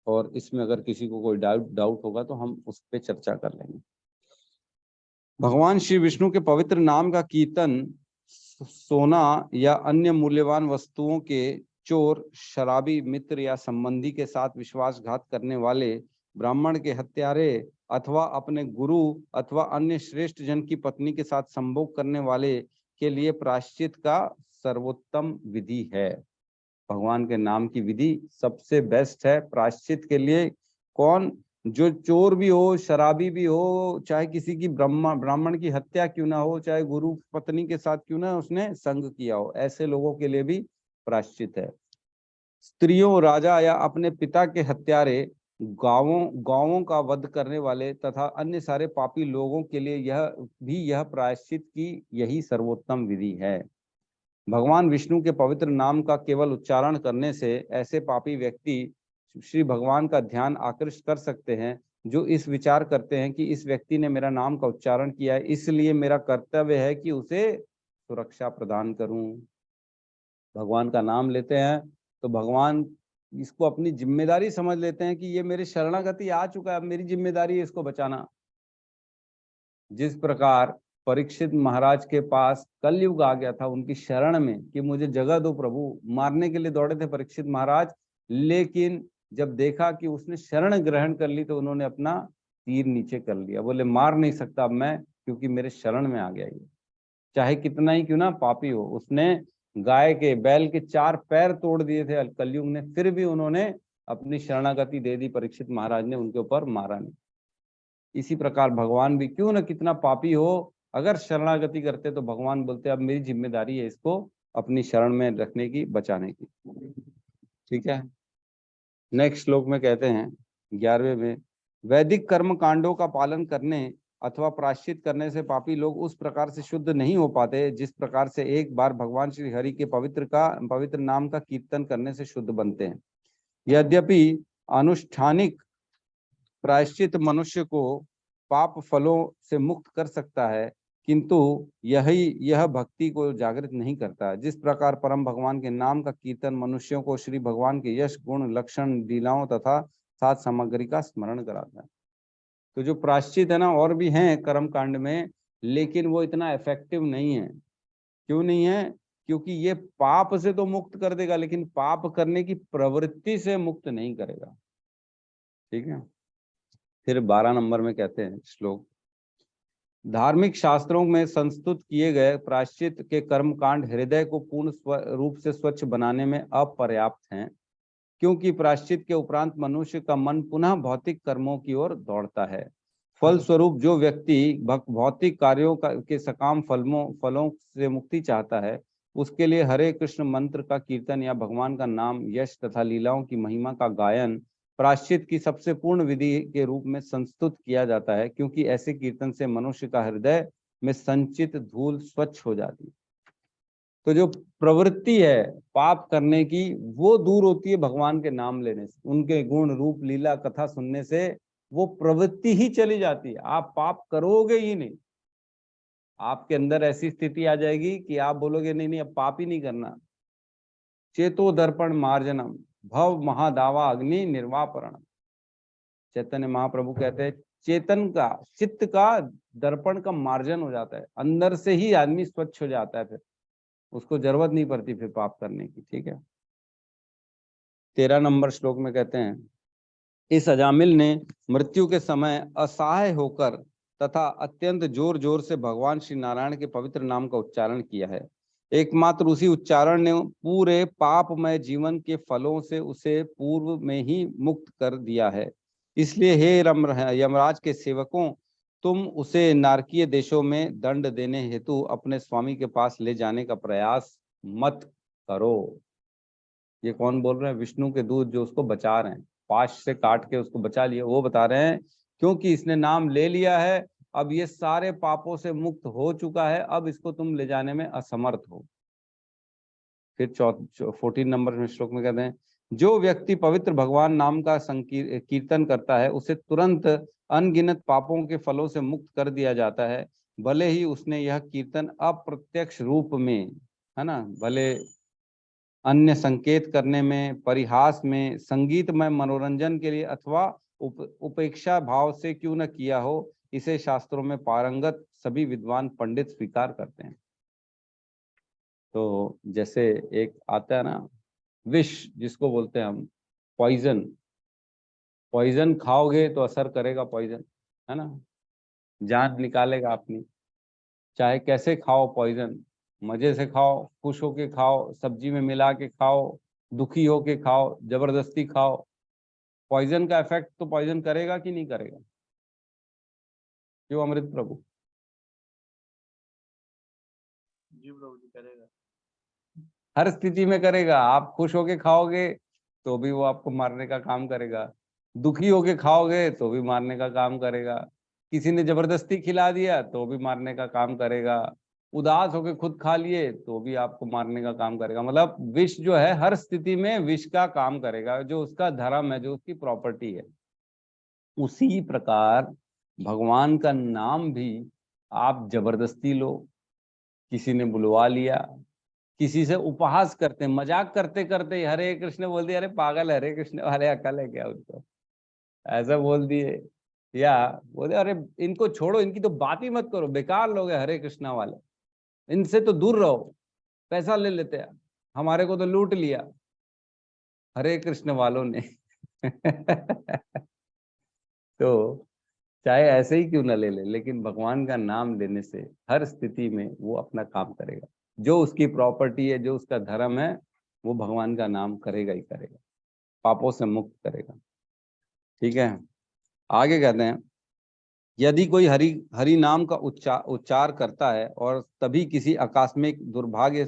और इसमें अगर किसी को कोई डाउट होगा तो हम उस पर चर्चा कर लेंगे। भगवान श्री विष्णु के पवित्र नाम का कीर्तन सोना या अन्य मूल्यवान वस्तुओं के चोर, शराबी, मित्र या संबंधी के साथ विश्वासघात करने वाले, ब्राह्मण के हत्यारे, अथवा अपने गुरु अथवा अन्य श्रेष्ठ जन की पत्नी के साथ संभोग करने वाले के लिए प्रायश्चित का सर्वोत्तम विधि है। भगवान के नाम की विधि सबसे बेस्ट है प्रायश्चित के लिए। कौन? जो चोर भी हो, शराबी भी हो, चाहे किसी की ब्राह्मण की हत्या क्यों ना हो, चाहे गुरु पत्नी के साथ क्यों ना उसने संग किया हो, ऐसे लोगों के लिए भी प्रायश्चित है। स्त्रियों, राजा या अपने पिता के हत्यारे, गांवों का वध करने वाले तथा अन्य सारे पापी लोगों के लिए यह प्रायश्चित की यही सर्वोत्तम विधि है। भगवान विष्णु के पवित्र नाम का केवल उच्चारण करने से ऐसे पापी व्यक्ति श्री भगवान का ध्यान आकृष्ट कर सकते हैं, जो इस विचार करते हैं कि इस व्यक्ति ने मेरा नाम का उच्चारण किया है, इसलिए मेरा कर्तव्य है कि उसे सुरक्षा प्रदान करूं। भगवान का नाम लेते हैं तो भगवान इसको अपनी जिम्मेदारी समझ लेते हैं कि ये मेरे शरणागति आ चुका है, अब मेरी जिम्मेदारी है इसको बचाना। जिस प्रकार परीक्षित महाराज के पास कलयुग आ गया था उनकी शरण में कि मुझे जगह दो प्रभु, मारने के लिए दौड़े थे परीक्षित महाराज, लेकिन जब देखा कि उसने शरण ग्रहण कर ली तो उन्होंने अपना तीर नीचे कर लिया, बोले मार नहीं सकता अब मैं, क्योंकि मेरे शरण में आ गया ये, चाहे कितना ही क्यों ना पापी हो। उसने गाय के, बैल के 4 पैर तोड़ दिए थे कलयुग ने, फिर भी उन्होंने अपनी शरणागति दे दी, परीक्षित महाराज ने उनके ऊपर मारा नहीं। इसी प्रकार भगवान भी क्यों ना कितना पापी हो, अगर शरणागति करते तो भगवान बोलते अब मेरी जिम्मेदारी है इसको अपनी शरण में रखने की, बचाने की। ठीक है, नेक्स्ट श्लोक में कहते हैं 11वें में, वैदिक कर्म कांडों का पालन करने अथवा प्रायश्चित करने से पापी लोग उस प्रकार से शुद्ध नहीं हो पाते जिस प्रकार से एक बार भगवान श्री हरि के पवित्र नाम का कीर्तन करने से शुद्ध बनते हैं। यद्यपि अनुष्ठानिक प्रायश्चित मनुष्य को पाप फलों से मुक्त कर सकता है, किंतु यह भक्ति को जागृत नहीं करता। जिस प्रकार परम भगवान के नाम का कीर्तन मनुष्यों को श्री भगवान के यश, गुण, लक्षण, लीलाओं तथा साथ सामग्री का स्मरण कराता है। तो जो प्रायश्चित है ना, और भी हैं कर्म कांड में, लेकिन वो इतना इफेक्टिव नहीं है। क्यों नहीं है? क्योंकि ये पाप से तो मुक्त कर देगा, लेकिन पाप करने की प्रवृत्ति से मुक्त नहीं करेगा। ठीक है, फिर 12 नंबर में कहते हैं श्लोक, धार्मिक शास्त्रों में संस्तुत किए गए प्रायश्चित के कर्म कांड हृदय को पूर्ण रूप से स्वच्छ बनाने में अपर्याप्त हैं, क्योंकि प्रायश्चित के उपरांत मनुष्य का मन पुनः भौतिक कर्मों की ओर दौड़ता है। फलस्वरूप जो व्यक्ति भौतिक कार्यों के सकाम फलों से मुक्ति चाहता है, उसके लिए हरे कृष्ण मंत्र का कीर्तन या भगवान का नाम, यश तथा लीलाओं की महिमा का गायन प्रायश्चित की सबसे पूर्ण विधि के रूप में संस्तुत किया जाता है, क्योंकि ऐसे कीर्तन से मनुष्य का हृदय में संचित धूल स्वच्छ हो जाती है। तो जो प्रवृत्ति है पाप करने की वो दूर होती है भगवान के नाम लेने से, उनके गुण रूप लीला कथा सुनने से वो प्रवृत्ति ही चली जाती है। आप पाप करोगे ही नहीं, आपके अंदर ऐसी स्थिति आ जाएगी कि आप बोलोगे नहीं नहीं अब पाप ही नहीं करना। चेतो दर्पण मार्जनम भव महादावा अग्नि निर्वापरण। चैतन्य महाप्रभु कहते हैं चेतन का, चित्त का दर्पण का मार्जन हो जाता है, अंदर से ही आदमी स्वच्छ हो जाता है, फिर उसको जरूरत नहीं पड़ती फिर पाप करने की। ठीक है, 13 नंबर श्लोक में कहते हैं, इस अजामिल ने मृत्यु के समय असहाय होकर तथा अत्यंत जोर जोर से भगवान श्री नारायण के पवित्र नाम का उच्चारण किया है। एकमात्र उसी उच्चारण ने पूरे पापमय जीवन के फलों से उसे पूर्व में ही मुक्त कर दिया है। इसलिए हे यमराज के सेवकों, तुम उसे नारकीय देशों में दंड देने हेतु अपने स्वामी के पास ले जाने का प्रयास मत करो। ये कौन बोल रहे हैं? विष्णु के दूत जो उसको बचा रहे हैं, पाश से काट के उसको बचा लिए, वो बता रहे हैं क्योंकि इसने नाम ले लिया है, अब ये सारे पापों से मुक्त हो चुका है, अब इसको तुम ले जाने में असमर्थ हो। फिर 14 नंबर में श्लोक में कहते हैं, जो व्यक्ति पवित्र भगवान नाम का कीर्तन करता है उसे तुरंत अनगिनत पापों के फलों से मुक्त कर दिया जाता है, भले ही उसने यह कीर्तन अप्रत्यक्ष रूप में, है ना, भले अन्य संकेत करने में, परिहास में, संगीतमय मनोरंजन के लिए अथवा उपेक्षा भाव से क्यों न किया हो, इसे शास्त्रों में पारंगत सभी विद्वान पंडित स्वीकार करते हैं। तो जैसे एक आता है ना विष, जिसको बोलते हैं हम पॉइजन, पॉइजन खाओगे तो असर करेगा पॉइजन, है ना, जान निकालेगा अपनी, चाहे कैसे खाओ पॉइजन, मजे से खाओ, खुश होके खाओ, सब्जी में मिला के खाओ, दुखी होके खाओ, जबरदस्ती खाओ, पॉइजन का इफेक्ट तो पॉइजन करेगा कि नहीं करेगा? क्यों अमृत प्रभु? जी प्रभु जी करेगा, हर स्थिति में करेगा। आप खुश होके खाओगे तो भी वो आपको मारने का काम करेगा, दुखी होके खाओगे तो भी मारने का काम करेगा, किसी ने जबरदस्ती खिला दिया तो भी मारने का काम करेगा, उदास होके खुद खा लिए तो भी आपको मारने का काम करेगा। मतलब विष जो है हर स्थिति में विष का काम करेगा, जो उसका धर्म है, जो उसकी प्रॉपर्टी है। उसी प्रकार भगवान का नाम भी आप जबरदस्ती लो, किसी ने बुलवा लिया, किसी से उपहास करते, मजाक करते करते हरे कृष्ण बोल दिया, अरे पागल हरे कृष्ण वाले अकल है क्या उनको, ऐसा बोल दिए, या बोले अरे इनको छोड़ो, इनकी तो बात ही मत करो, बेकार लोग है हरे कृष्णा वाले, इनसे तो दूर रहो, पैसा ले लेते हैं, हमारे को तो लूट लिया हरे कृष्ण वालों ने। तो चाहे ऐसे ही क्यों ना ले ले, लेकिन भगवान का नाम लेने से हर स्थिति में वो अपना काम करेगा, जो उसकी प्रॉपर्टी है, जो उसका धर्म है, वो भगवान का नाम करेगा ही करेगा, पापों से मुक्त करेगा। ठीक है, आगे कहते हैं, यदि कोई हरि नाम का उच्चार करता है और तभी किसी आकस्मिक दुर्भाग्य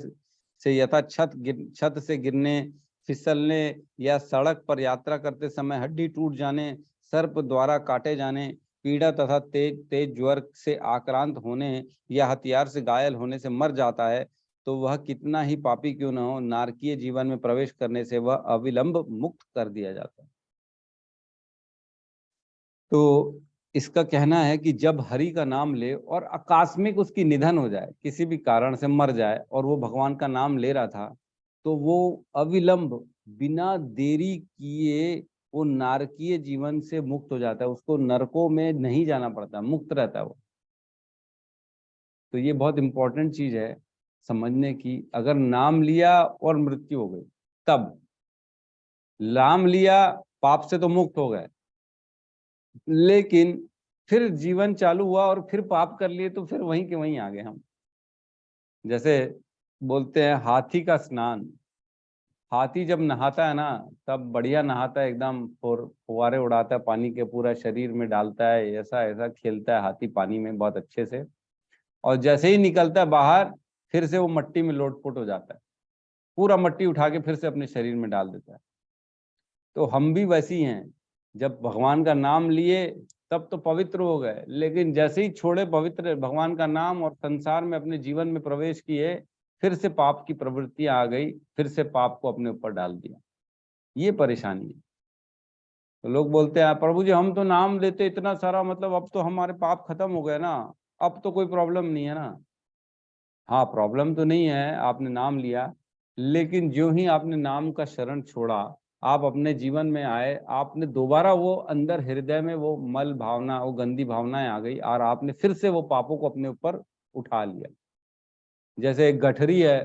से यथा छत से गिरने, फिसलने या सड़क पर यात्रा करते समय हड्डी टूट जाने, सर्प द्वारा काटे जाने, पीड़ा तथा तेज ज्वर से आक्रांत होने या हथियार से घायल होने से मर जाता है, तो वह कितना ही पापी क्यों न हो, नारकीय जीवन में प्रवेश करने से वह अविलंब मुक्त कर दिया जाता है। तो इसका कहना है कि जब हरि का नाम ले और आकस्मिक उसकी निधन हो जाए, किसी भी कारण से मर जाए, और वो भगवान का नाम ले रहा था, तो वो अविलंब बिना देरी किए वो नारकीय जीवन से मुक्त हो जाता है, उसको नरकों में नहीं जाना पड़ता, मुक्त रहता है वो। तो ये बहुत इंपॉर्टेंट चीज है समझने की। अगर नाम लिया और मृत्यु हो गई, तब नाम लिया, पाप से तो मुक्त हो गए, लेकिन फिर जीवन चालू हुआ और फिर पाप कर लिए, तो फिर वहीं के वहीं आ गए हम। जैसे बोलते हैं हाथी का स्नान, हाथी जब नहाता है ना तब बढ़िया नहाता है, एकदम फुवारे उड़ाता है पानी के, पूरा शरीर में डालता है, ऐसा ऐसा खेलता है हाथी पानी में बहुत अच्छे से, और जैसे ही निकलता है बाहर फिर से वो मट्टी में लोटपोट हो जाता है, पूरा मट्टी उठा के फिर से अपने शरीर में डाल देता है। तो हम भी वैसी हैं, जब भगवान का नाम लिए तब तो पवित्र हो गए, लेकिन जैसे ही छोड़े पवित्र भगवान का नाम और संसार में अपने जीवन में प्रवेश किए, फिर से पाप की प्रवृत्तियां आ गई, फिर से पाप को अपने ऊपर डाल दिया। ये परेशानी है। तो लोग बोलते हैं प्रभु जी हम तो नाम लेते इतना सारा, मतलब अब तो हमारे पाप खत्म हो गए ना, अब तो कोई प्रॉब्लम नहीं है ना। हाँ, प्रॉब्लम तो नहीं है, आपने नाम लिया, लेकिन जो ही आपने नाम का शरण छोड़ा, आप अपने जीवन में आए, आपने दोबारा वो अंदर हृदय में वो मल भावना, वो गंदी भावनाएं आ गई और आपने फिर से वो पापों को अपने ऊपर उठा लिया। जैसे एक गठरी है,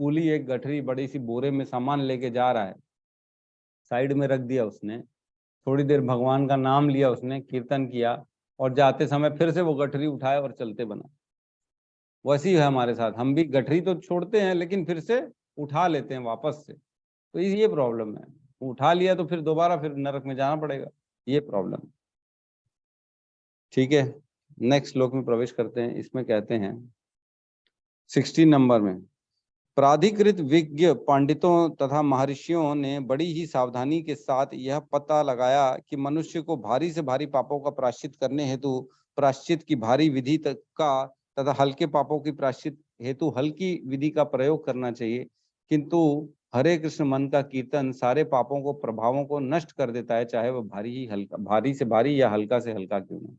कूली एक गठरी बड़ी सी बोरे में सामान लेके जा रहा है, साइड में रख दिया उसने, थोड़ी देर भगवान का नाम लिया उसने, कीर्तन किया, और जाते समय फिर से वो गठरी उठाए और चलते बना। वैसी है हमारे साथ, हम भी गठरी तो छोड़ते हैं लेकिन फिर से उठा लेते हैं वापस से। तो ये प्रॉब्लम है, उठा लिया तो फिर दोबारा फिर नरक में जाना पड़ेगा, ये प्रॉब्लम। ठीक है, नेक्स्ट श्लोक में प्रवेश करते हैं। इसमें कहते हैं 16 नंबर में, प्राधिकृत विज्ञ पंडितों तथा महर्षियों ने बड़ी ही सावधानी के साथ यह पता लगाया कि मनुष्य को भारी से भारी पापों का प्रायश्चित करने हेतु प्रायश्चित की भारी विधि का तथा हल्के पापों की प्रायश्चित हेतु हल्की विधि का प्रयोग करना चाहिए, किंतु हरे कृष्ण मन का कीर्तन सारे पापों को प्रभावों को नष्ट कर देता है, चाहे वह भारी ही हल्का, भारी से भारी या हल्का से हल्का क्यों ना।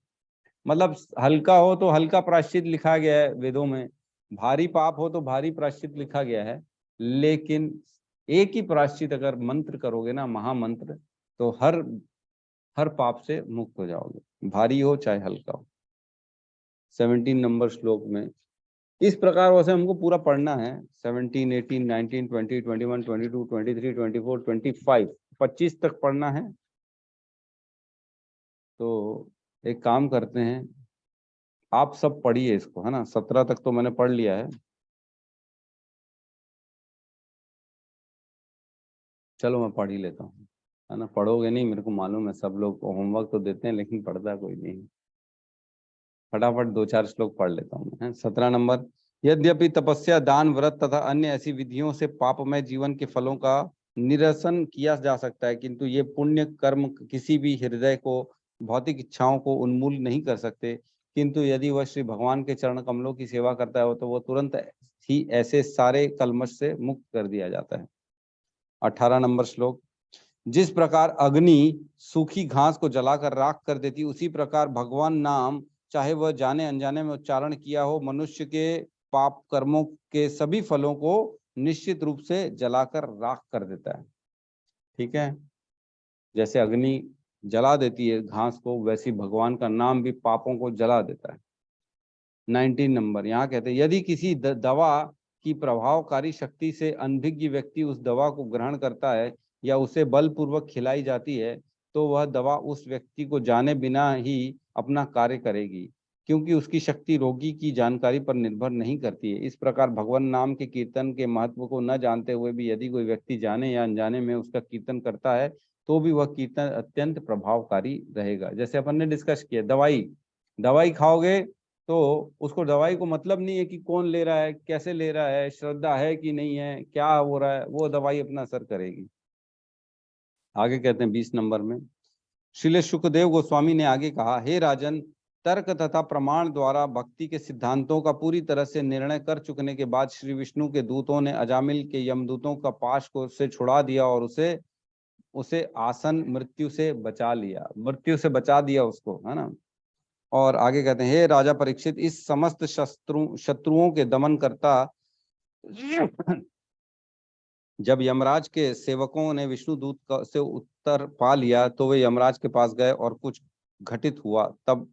मतलब हल्का हो तो हल्का प्रायश्चित लिखा गया है वेदों में, भारी पाप हो तो भारी प्रायश्चित लिखा गया है, लेकिन एक ही प्रायश्चित अगर मंत्र करोगे ना, महामंत्र, तो हर पाप से मुक्त हो जाओगे, भारी हो चाहे हल्का हो। 17 नंबर श्लोक में इस प्रकार वैसे हमको पूरा पढ़ना है, 17, 18, 19, 20, 21, 22, 23, 24, 25, 25 तक पढ़ना है। तो एक काम करते हैं, आप सब पढ़िए इसको, है ना। 17 तक तो मैंने पढ़ लिया है, चलो मैं पढ़ ही लेता हूँ, है ना। पढ़ोगे नहीं मेरे को मालूम है, सब लोग होमवर्क तो देते हैं लेकिन पढ़ता कोई नहीं। फटाफट 2-4 श्लोक पढ़ लेता हूँ मैं। 17 नंबर, यद्यपि तपस्या, दान, व्रत तथा अन्य ऐसी विधियों से पापमय जीवन के फलों का निरसन किया जा सकता है, किंतु ये पुण्य कर्म किसी भी हृदय को भौतिक इच्छाओं को उन्मूल नहीं कर सकते, किंतु यदि वह श्री भगवान के चरण कमलों की सेवा करता है तो वह तुरंत ही ऐसे सारे कलमश से मुक्त कर दिया जाता है। 18 नंबर श्लोक, जिस प्रकार अग्नि सूखी घास को जलाकर राख कर देती, उसी प्रकार भगवान नाम चाहे वह जाने अनजाने में उच्चारण किया हो, मनुष्य के पाप कर्मों के सभी फलों को निश्चित रूप से जलाकर राख कर देता है। ठीक है, जैसे अग्नि जला देती है घास को, वैसी भगवान का नाम भी पापों को जला देता है। 19 नंबर, यहाँ कहते हैं यदि किसी दवा की प्रभावकारी शक्ति से अनभिज्ञ व्यक्ति उस दवा को ग्रहण करता है या उसे बलपूर्वक खिलाई जाती है, तो वह दवा उस व्यक्ति को जाने बिना ही अपना कार्य करेगी, क्योंकि उसकी शक्ति रोगी की जानकारी पर निर्भर नहीं करती है। इस प्रकार भगवान नाम के कीर्तन के महत्व को न जानते हुए भी यदि कोई व्यक्ति जाने या अनजाने में उसका कीर्तन करता है, तो भी वह कीर्तन अत्यंत प्रभावकारी रहेगा। जैसे अपन ने डिस्कस किया, दवाई खाओगे तो उसको दवाई को मतलब नहीं है कि कौन ले रहा है, कैसे ले रहा है, श्रद्धा है कि नहीं है, क्या हो रहा है, वो दवाई अपना असर करेगी। आगे कहते हैं 20 नंबर में, श्रील शुकदेव गोस्वामी ने आगे कहा, हे राजन, तर्क तथा प्रमाण द्वारा भक्ति के सिद्धांतों का पूरी तरह से निर्णय कर चुकने के बाद श्री विष्णु के दूतों ने अजामिल के यमदूतों का पाश को से छुड़ा दिया और उसे आसन मृत्यु से बचा लिया, मृत्यु से बचा दिया उसको, है ना। और आगे कहते हैं, हे राजा परीक्षित, इस समस्त शत्रुओं के दमन करता जब यमराज के सेवकों ने विष्णु दूत से उत्तर पा लिया तो वे यमराज के पास गए और कुछ घटित हुआ तब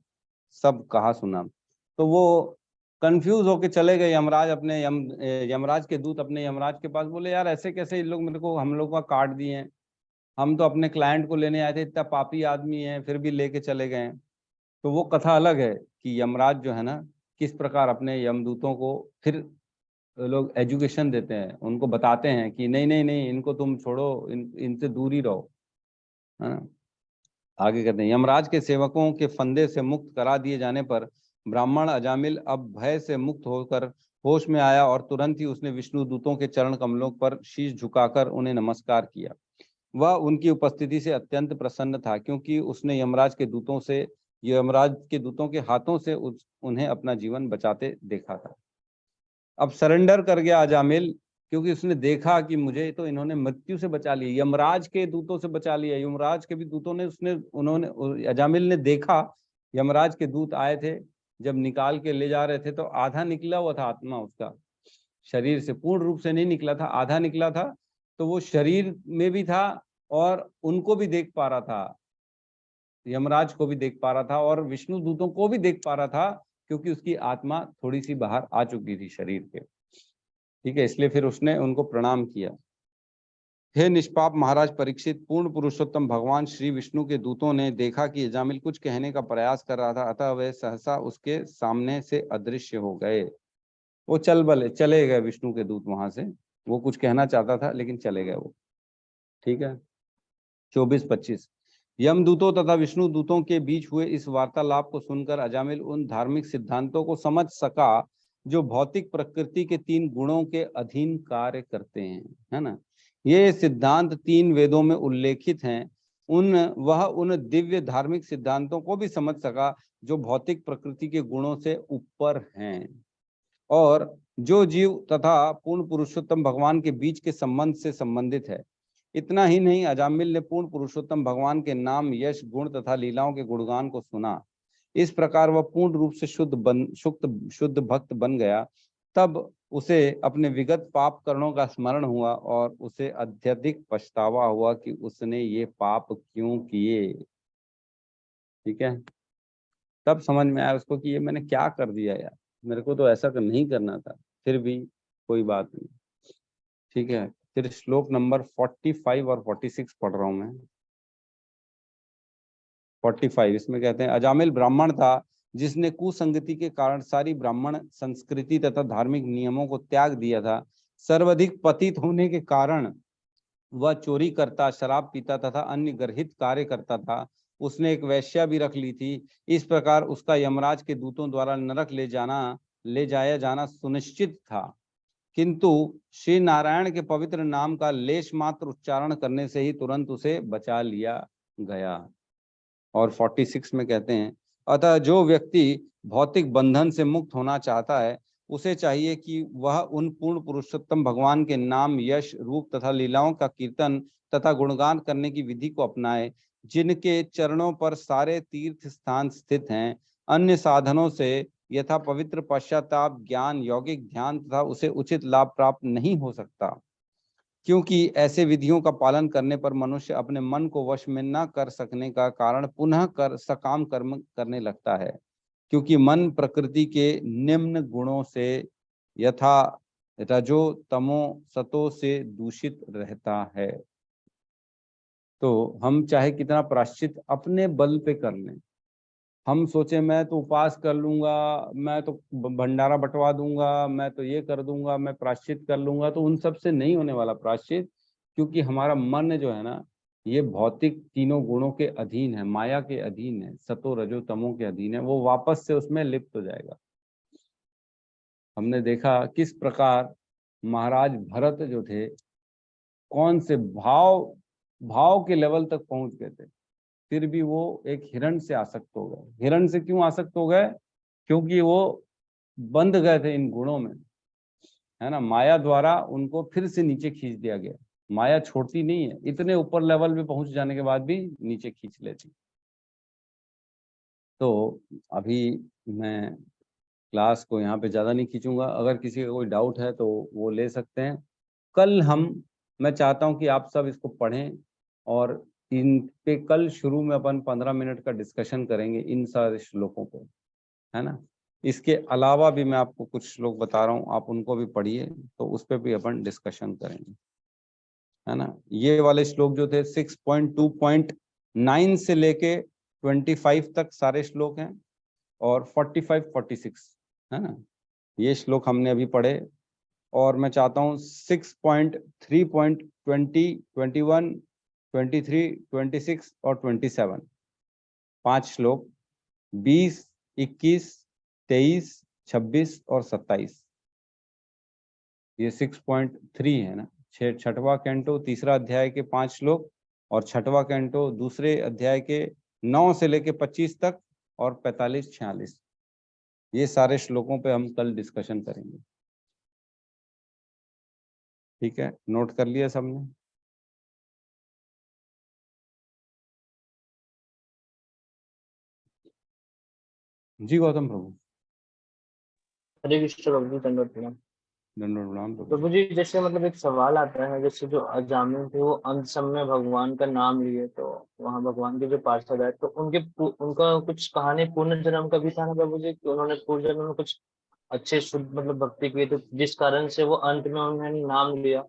सब कहा सुना। तो वो कंफ्यूज होके चले गए यमराज, अपने यमराज के दूत अपने यमराज के पास, बोले यार ऐसे कैसे इन लोग मेरे को, हम लोग का काट दिए, हम तो अपने क्लाइंट को लेने आए थे, इतना पापी आदमी है फिर भी लेके चले गए। तो वो कथा अलग है कि यमराज जो है ना, किस प्रकार अपने यमदूतों को फिर लोग एजुकेशन देते हैं, उनको बताते हैं कि नहीं नहीं नहीं, इनको तुम छोड़ो, इनसे दूर ही रहो, है ना। आगे कहते हैं, यमराज के सेवकों के फंदे से मुक्त करा दिए जाने पर ब्राह्मण अजामिल अब भय से मुक्त होकर होश में आया और तुरंत ही उसने विष्णु दूतों के चरण कमलों पर शीश झुकाकर उन्हें नमस्कार किया। वह उनकी उपस्थिति से अत्यंत प्रसन्न था, क्योंकि उसने यमराज के दूतों के हाथों से उन्हें अपना जीवन बचाते देखा था। अब सरेंडर कर गया अजामिल, क्योंकि उसने देखा कि मुझे तो इन्होंने मृत्यु से बचा लिया, यमराज के दूतों से बचा लिया। यमराज के भी दूतों ने अजामिल ने देखा, यमराज के दूत आए थे, जब निकाल के ले जा रहे थे तो आधा निकला हुआ था आत्मा उसका शरीर से, पूर्ण रूप से नहीं निकला था, आधा निकला था। तो वो शरीर में भी था और उनको भी देख पा रहा था, यमराज को भी देख पा रहा था और विष्णु दूतों को भी देख पा रहा था, क्योंकि उसकी आत्मा थोड़ी सी बाहर आ चुकी थी शरीर के। ठीक है, इसलिए फिर उसने उनको प्रणाम किया। हे निष्पाप महाराज परीक्षित, पूर्ण पुरुषोत्तम भगवान श्री विष्णु के दूतों ने देखा कि अजामिल कुछ कहने का प्रयास कर रहा था, अतः वे सहसा उसके सामने से अदृश्य हो गए। वो चले गए विष्णु के दूत वहां से, वो कुछ कहना चाहता था लेकिन चले गए वो। ठीक है, 24-25। यमदूतों तथा विष्णु दूतों के बीच हुए इस वार्तालाप को सुनकर अजामिल उन धार्मिक सिद्धांतों को समझ सका जो भौतिक प्रकृति के 3 गुणों के अधीन कार्य करते हैं, है ना। ये सिद्धांत 3 वेदों में उल्लेखित हैं। वह उन दिव्य धार्मिक सिद्धांतों को भी समझ सका जो भौतिक प्रकृति के गुणों से ऊपर हैं और जो जीव तथा पूर्ण पुरुषोत्तम भगवान के बीच के संबंध से संबंधित है। इतना ही नहीं, अजामिल ने पूर्ण पुरुषोत्तम भगवान के नाम, यश, गुण तथा लीलाओं के गुणगान को सुना। इस प्रकार वह पूर्ण रूप से शुद्ध भक्त बन गया। तब उसे अपने विगत पाप कर्मों का स्मरण हुआ और उसे अत्यधिक पछतावा हुआ कि उसने ये पाप क्यों किए। ठीक है, तब समझ में आया उसको कि ये मैंने क्या कर दिया यार, मेरे को तो ऐसा नहीं करना था, फिर भी कोई बात नहीं। ठीक है, फिर श्लोक नंबर 45 और 46 पढ़ रहा हूं मैं। 45 इसमें कहते हैं, अजामिल ब्राह्मण था जिसने कुसंगति के कारण सारी ब्राह्मण संस्कृति तथा धार्मिक नियमों को त्याग दिया था। सर्वाधिक पतित होने के कारण वह चोरी करता, शराब पीता तथा अन्य गर्हित कार्य करता था। उसने एक वेश्या भी रख ली थी। इस प्रकार उसका यमराज के दूतों द्वारा नरक ले जाया जाना सुनिश्चित था। किंतु श्री नारायण के पवित्र नाम का लेश मात्र उच्चारण करने से ही तुरंत उसे बचा लिया गया। और 46 में कहते हैं, अतः जो व्यक्ति भौतिक बंधन से मुक्त होना चाहता है, उसे चाहिए कि वह उन पूर्ण पुरुषोत्तम भगवान के नाम, यश, रूप तथा लीलाओं का कीर्तन तथा गुणगान करने की विधि को अपनाए, जिनके चरणों पर सारे तीर्थ स्थान स्थित हैं। अन्य साधनों से यथा पवित्र पश्चाताप, ज्ञान, यौगिक ध्यान तथा उसे उचित लाभ प्राप्त नहीं हो सकता, क्योंकि ऐसे विधियों का पालन करने पर मनुष्य अपने मन को वश में न कर सकने का कारण पुनः सकाम कर्म करने लगता है, क्योंकि मन प्रकृति के निम्न गुणों से यथा रजो, तमो, सतो से दूषित रहता है। तो हम चाहे कितना प्रायश्चित अपने बल पे कर लें, हम सोचे मैं तो उपास कर लूंगा, मैं तो भंडारा बंटवा दूंगा, मैं तो ये कर दूंगा, मैं प्रायश्चित कर लूंगा, तो उन सब से नहीं होने वाला प्रायश्चित, क्योंकि हमारा मन जो है ना, ये भौतिक 3 गुणों के अधीन है, माया के अधीन है, सतो रजो तमो के अधीन है। वो वापस से उसमें लिप्त हो जाएगा। हमने देखा किस प्रकार महाराज भरत जो थे, कौन से भाव के लेवल तक पहुंच गए थे, फिर भी वो एक हिरण से आसक्त हो गए। हिरण से क्यों आसक्त हो गए? क्योंकि वो बंध गए थे इन गुणों में, है ना। माया द्वारा उनको फिर से नीचे खींच दिया गया। माया छोड़ती नहीं है, इतने ऊपर लेवल पे पहुंच जाने के बाद भी नीचे खींच लेती। तो अभी मैं क्लास को यहाँ पे ज्यादा नहीं खींचूंगा, अगर किसी का कोई डाउट है तो वो ले सकते हैं। कल मैं चाहता हूँ कि आप सब इसको पढ़ें और इन पे कल शुरू में अपन 15 मिनट का डिस्कशन करेंगे इन सारे श्लोकों पे, है ना। इसके अलावा भी मैं आपको कुछ श्लोक बता रहा हूँ, आप उनको भी पढ़िए, तो उस पर भी अपन डिस्कशन करेंगे, है ना। ये वाले श्लोक जो थे 6.2.9 से लेके 25 तक सारे श्लोक हैं, और 45-46, है ना, ये श्लोक हमने अभी पढ़े। और मैं चाहता हूँ 6.3.20, 21, 23, 26 और 27, 5 श्लोक, 20, 21, 23, 26 और 27, ये 6.3 है ना, 6वां कैंटो 3रा अध्याय के 5 श्लोक, और 6वां कैंटो दूसरे अध्याय के 9 से लेके 25 तक और 45-46, ये सारे श्लोकों पे हम कल डिस्कशन करेंगे। ठीक है, नोट कर लिया सबने? जी गौतम प्रभु। हरे कृष्ण प्रभु जी, दंडवत प्रणाम। दंडवत प्रणाम प्रभु। प्रभु जी, जैसे मतलब एक सवाल आता है, जैसे जो अजामिल थे वो अंत समय भगवान का नाम लिए, तो वहाँ भगवान के जो पार्षद है तो उनका कुछ कहानी पूर्ण जन्म का भी था ना प्रभु जी, कि उन्होंने पूर्ण जन्म में कुछ अच्छे शुद्ध मतलब भक्ति की, तो जिस कारण से वो अंत में उन्होंने नाम लिया,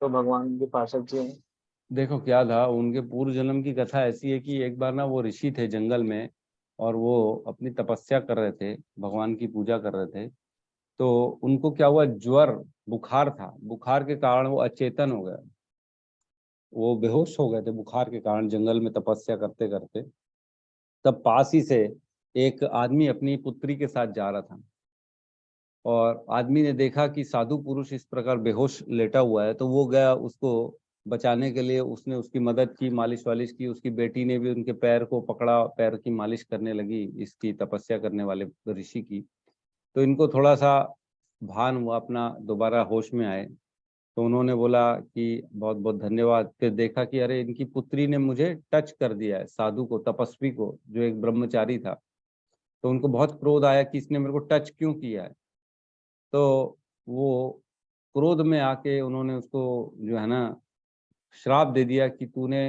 तो भगवान के पार्षद जी हैं। देखो क्या था, उनके पूर्व जन्म की कथा ऐसी है कि एक बार ना वो ऋषि थे जंगल में, और वो अपनी तपस्या कर रहे थे, भगवान की पूजा कर रहे थे। तो उनको क्या हुआ, ज्वर, बुखार था। बुखार के कारण वो अचेतन हो गए, वो बेहोश हो गए थे बुखार के कारण, जंगल में तपस्या करते करते। तब पास ही से एक आदमी अपनी पुत्री के साथ जा रहा था, और आदमी ने देखा कि साधु पुरुष इस प्रकार बेहोश लेटा हुआ है, तो वो गया उसको बचाने के लिए। उसने उसकी मदद की, मालिश वालिश की। उसकी बेटी ने भी उनके पैर को पकड़ा, पैर की मालिश करने लगी इसकी तपस्या करने वाले ऋषि की। तो इनको थोड़ा सा भान हुआ, अपना दोबारा होश में आए। तो उन्होंने बोला कि बहुत बहुत धन्यवाद। फिर देखा कि अरे इनकी पुत्री ने मुझे टच कर दिया है, साधु को, तपस्वी को, जो एक ब्रह्मचारी था। तो उनको बहुत क्रोध आया कि इसने मेरे को टच क्यों किया है। तो वो क्रोध में आके उन्होंने उसको जो है ना श्राप दे दिया कि तूने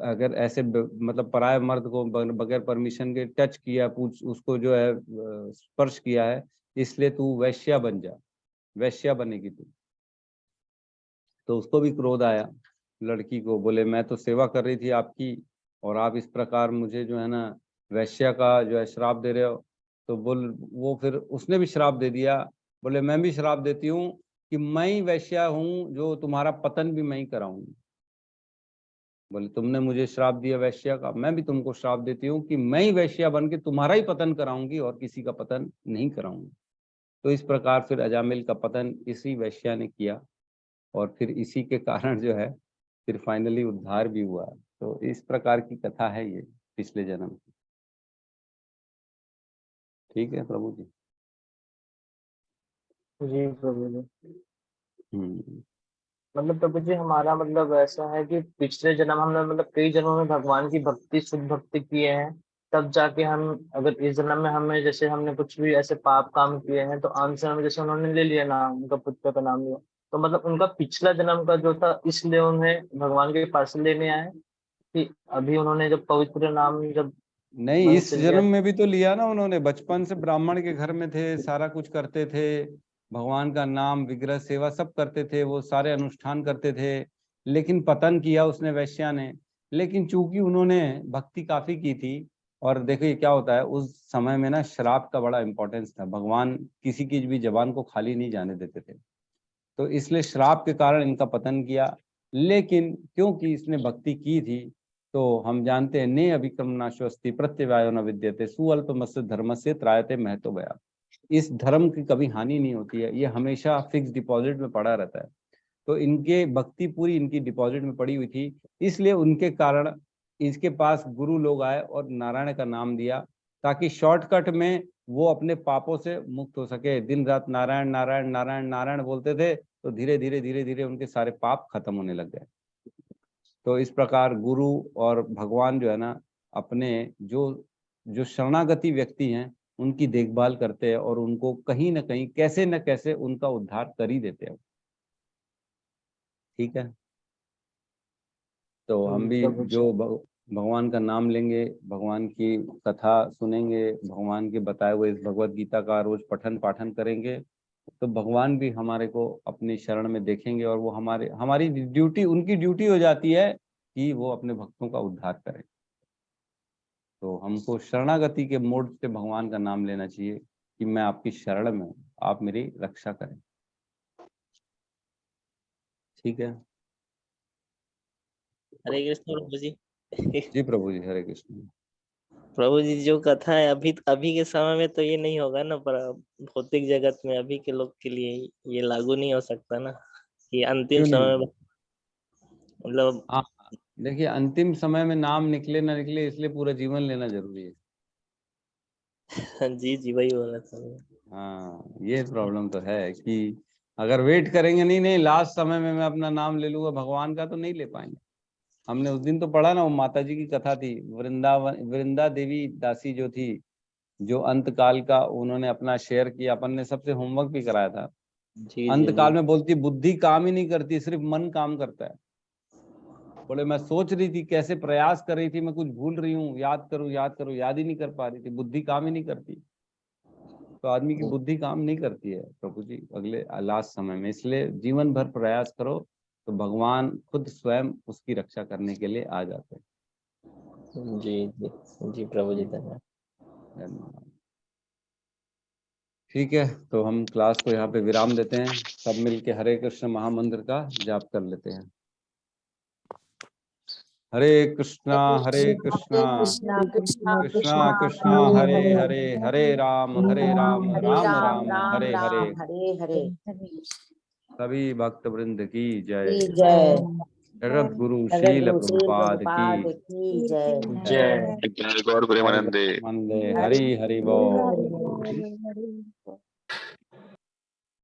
अगर ऐसे मतलब पराये मर्द को बगैर परमिशन के टच किया, पूछ उसको जो है स्पर्श किया है, इसलिए तू वैश्या बन जा, वैश्या बनेगी तू। तो उसको भी क्रोध आया, लड़की को। बोले मैं तो सेवा कर रही थी आपकी, और आप इस प्रकार मुझे जो है ना वैश्या का जो है श्राप दे रहे हो। तो वो फिर उसने भी श्राप दे दिया। बोले मैं भी श्राप देती हूँ कि मैं ही वैश्या हूँ, जो तुम्हारा पतन भी मैं ही कराऊंगी। बोले तुमने मुझे श्राप दिया वैश्या का, मैं भी तुमको श्राप देती हूँ कि मैं ही वैश्या बन के तुम्हारा ही पतन कराऊंगी और किसी का पतन नहीं कराऊंगी। तो इस प्रकार फिर अजामिल का पतन इसी वैश्या ने किया, और फिर इसी के कारण जो है फिर फाइनली उद्धार भी हुआ। तो इस प्रकार की कथा है ये पिछले जन्म की। ठीक है प्रभु जी। जी प्रभु जी। हम्म। मतलब प्रभु जी, हमारा मतलब ऐसा है कि पिछले जन्म हमने मतलब कई जन्मों में भगवान की भक्ति, शुद्ध भक्ति किए हैं, तब जाके हम अगर इस जन्म में हमें जैसे हमने कुछ भी ऐसे पाप काम किए हैं, तो अंत समय में जैसे उन्होंने ले लिया नाम, उनका पुत्र का नाम लिया, तो मतलब उनका पिछला जन्म का जो था इसलिए उन्हें भगवान के पास लेने आए, कि अभी उन्होंने जब पवित्र नाम जब नहीं, इस मनुष्य लिया। जन्म में भी तो लिया ना उन्होंने। बचपन से ब्राह्मण के घर में थे, सारा कुछ करते थे, भगवान का नाम, विग्रह सेवा सब करते थे, वो सारे अनुष्ठान करते थे। लेकिन पतन किया उसने वैश्या ने। लेकिन चूंकि उन्होंने भक्ति काफी की थी, और देखिए क्या होता है उस समय में ना, श्राप का बड़ा इंपॉर्टेंस था। भगवान किसी की भी जबान को खाली नहीं जाने देते थे, तो इसलिए श्राप के कारण इनका पतन किया। लेकिन क्योंकि इसने भक्ति की थी, तो हम जानते हैं ने अभिक्रम नाशोस्ति प्रत्यवायो न विद्यते सुअल्पमस्य धर्मस्य त्रायते महतो भया। इस धर्म की कभी हानि नहीं होती है, ये हमेशा फिक्स डिपॉजिट में पड़ा रहता है। तो इनके भक्ति पूरी इनकी डिपॉजिट में पड़ी हुई थी, इसलिए उनके कारण इसके पास गुरु लोग आए और नारायण का नाम दिया, ताकि शॉर्टकट में वो अपने पापों से मुक्त हो सके। दिन रात नारायण नारायण नारायण नारायण बोलते थे, तो धीरे धीरे धीरे धीरे उनके सारे पाप खत्म होने लग गए। तो इस प्रकार गुरु और भगवान जो है ना, अपने जो जो शरणागति व्यक्ति हैं उनकी देखभाल करते हैं, और उनको कहीं ना कहीं कैसे न कैसे उनका उद्धार कर ही देते हैं। ठीक है, तो हम भी प्रभु जी। जो भगवान का नाम लेंगे, भगवान की कथा सुनेंगे, भगवान के बताए हुए इस भगवत गीता का रोज पठन पाठन करेंगे, तो भगवान भी हमारे को अपनी शरण में देखेंगे, और वो हमारी ड्यूटी, उनकी ड्यूटी हो जाती है कि वो अपने भक्तों का उद्धार करें। तो हमको शरणागति के मोड से भगवान का नाम लेना चाहिए कि मैं आपकी शरण में हूँ, आप मेरी रक्षा करें। ठीक है। हरे कृष्ण प्रभु जी। जी प्रभु जी, हरे कृष्ण। प्रभु जी, जो कथा है अभी अभी के समय में तो ये नहीं होगा ना, पर भौतिक जगत में अभी के लोग के लिए ये लागू नहीं हो सकता ना, कि अंतिम क्यों नहीं समय होगा? में मतलब हाँ, देखिए अंतिम समय में नाम निकले ना निकले, इसलिए पूरा जीवन लेना जरूरी है। जी जी, वही बोला था मैं। हाँ, ये प्रॉब्लम तो है कि अगर वेट करेंगे, नहीं नहीं लास्ट समय में मैं अपना नाम ले लूंगा भगवान का, तो नहीं ले पाएंगे। हमने उस दिन तो पढ़ा ना, वो माता जी की कथा थी, वृंदा देवी दासी जो थी, जो अंत काल का उन्होंने अपना शेयर किया, अपन ने सबसे होमवर्क भी कराया था। जी अंत जी काल जी। में बोलती बुद्धि काम ही नहीं करती, सिर्फ मन काम करता है। बोले मैं सोच रही थी, कैसे प्रयास कर रही थी, मैं कुछ भूल रही हूँ, याद करूँ याद करूँ, याद ही नहीं कर पा रही थी, बुद्धि काम ही नहीं करती। तो आदमी की बुद्धि काम नहीं करती है प्रभु जी अगले लास्ट समय में, इसलिए जीवन भर प्रयास करो तो भगवान खुद स्वयं उसकी रक्षा करने के लिए आ जाते हैं। जी जी जी प्रभु जी, धन्यवाद। धन्यवाद। ठीक है, तो हम क्लास को यहाँ पे विराम देते हैं, सब मिलके हरे कृष्ण महामंत्र का जाप कर लेते हैं। हरे कृष्णा कृष्णा कृष्णा कृष्णा कृष्णा कृष्णा हरे हरे, हरे राम राम राम राम राम हरे हरे। राम हरे हरे सभी भक्त वृंद की जय। की जय। जगत गुरु जगत शील गुरु श्री प्रभुपाद प्रभुपाद की की जय। जय। जय गौर प्रेमानंदे। मंदे हरि हरि बोल। हरि बोल।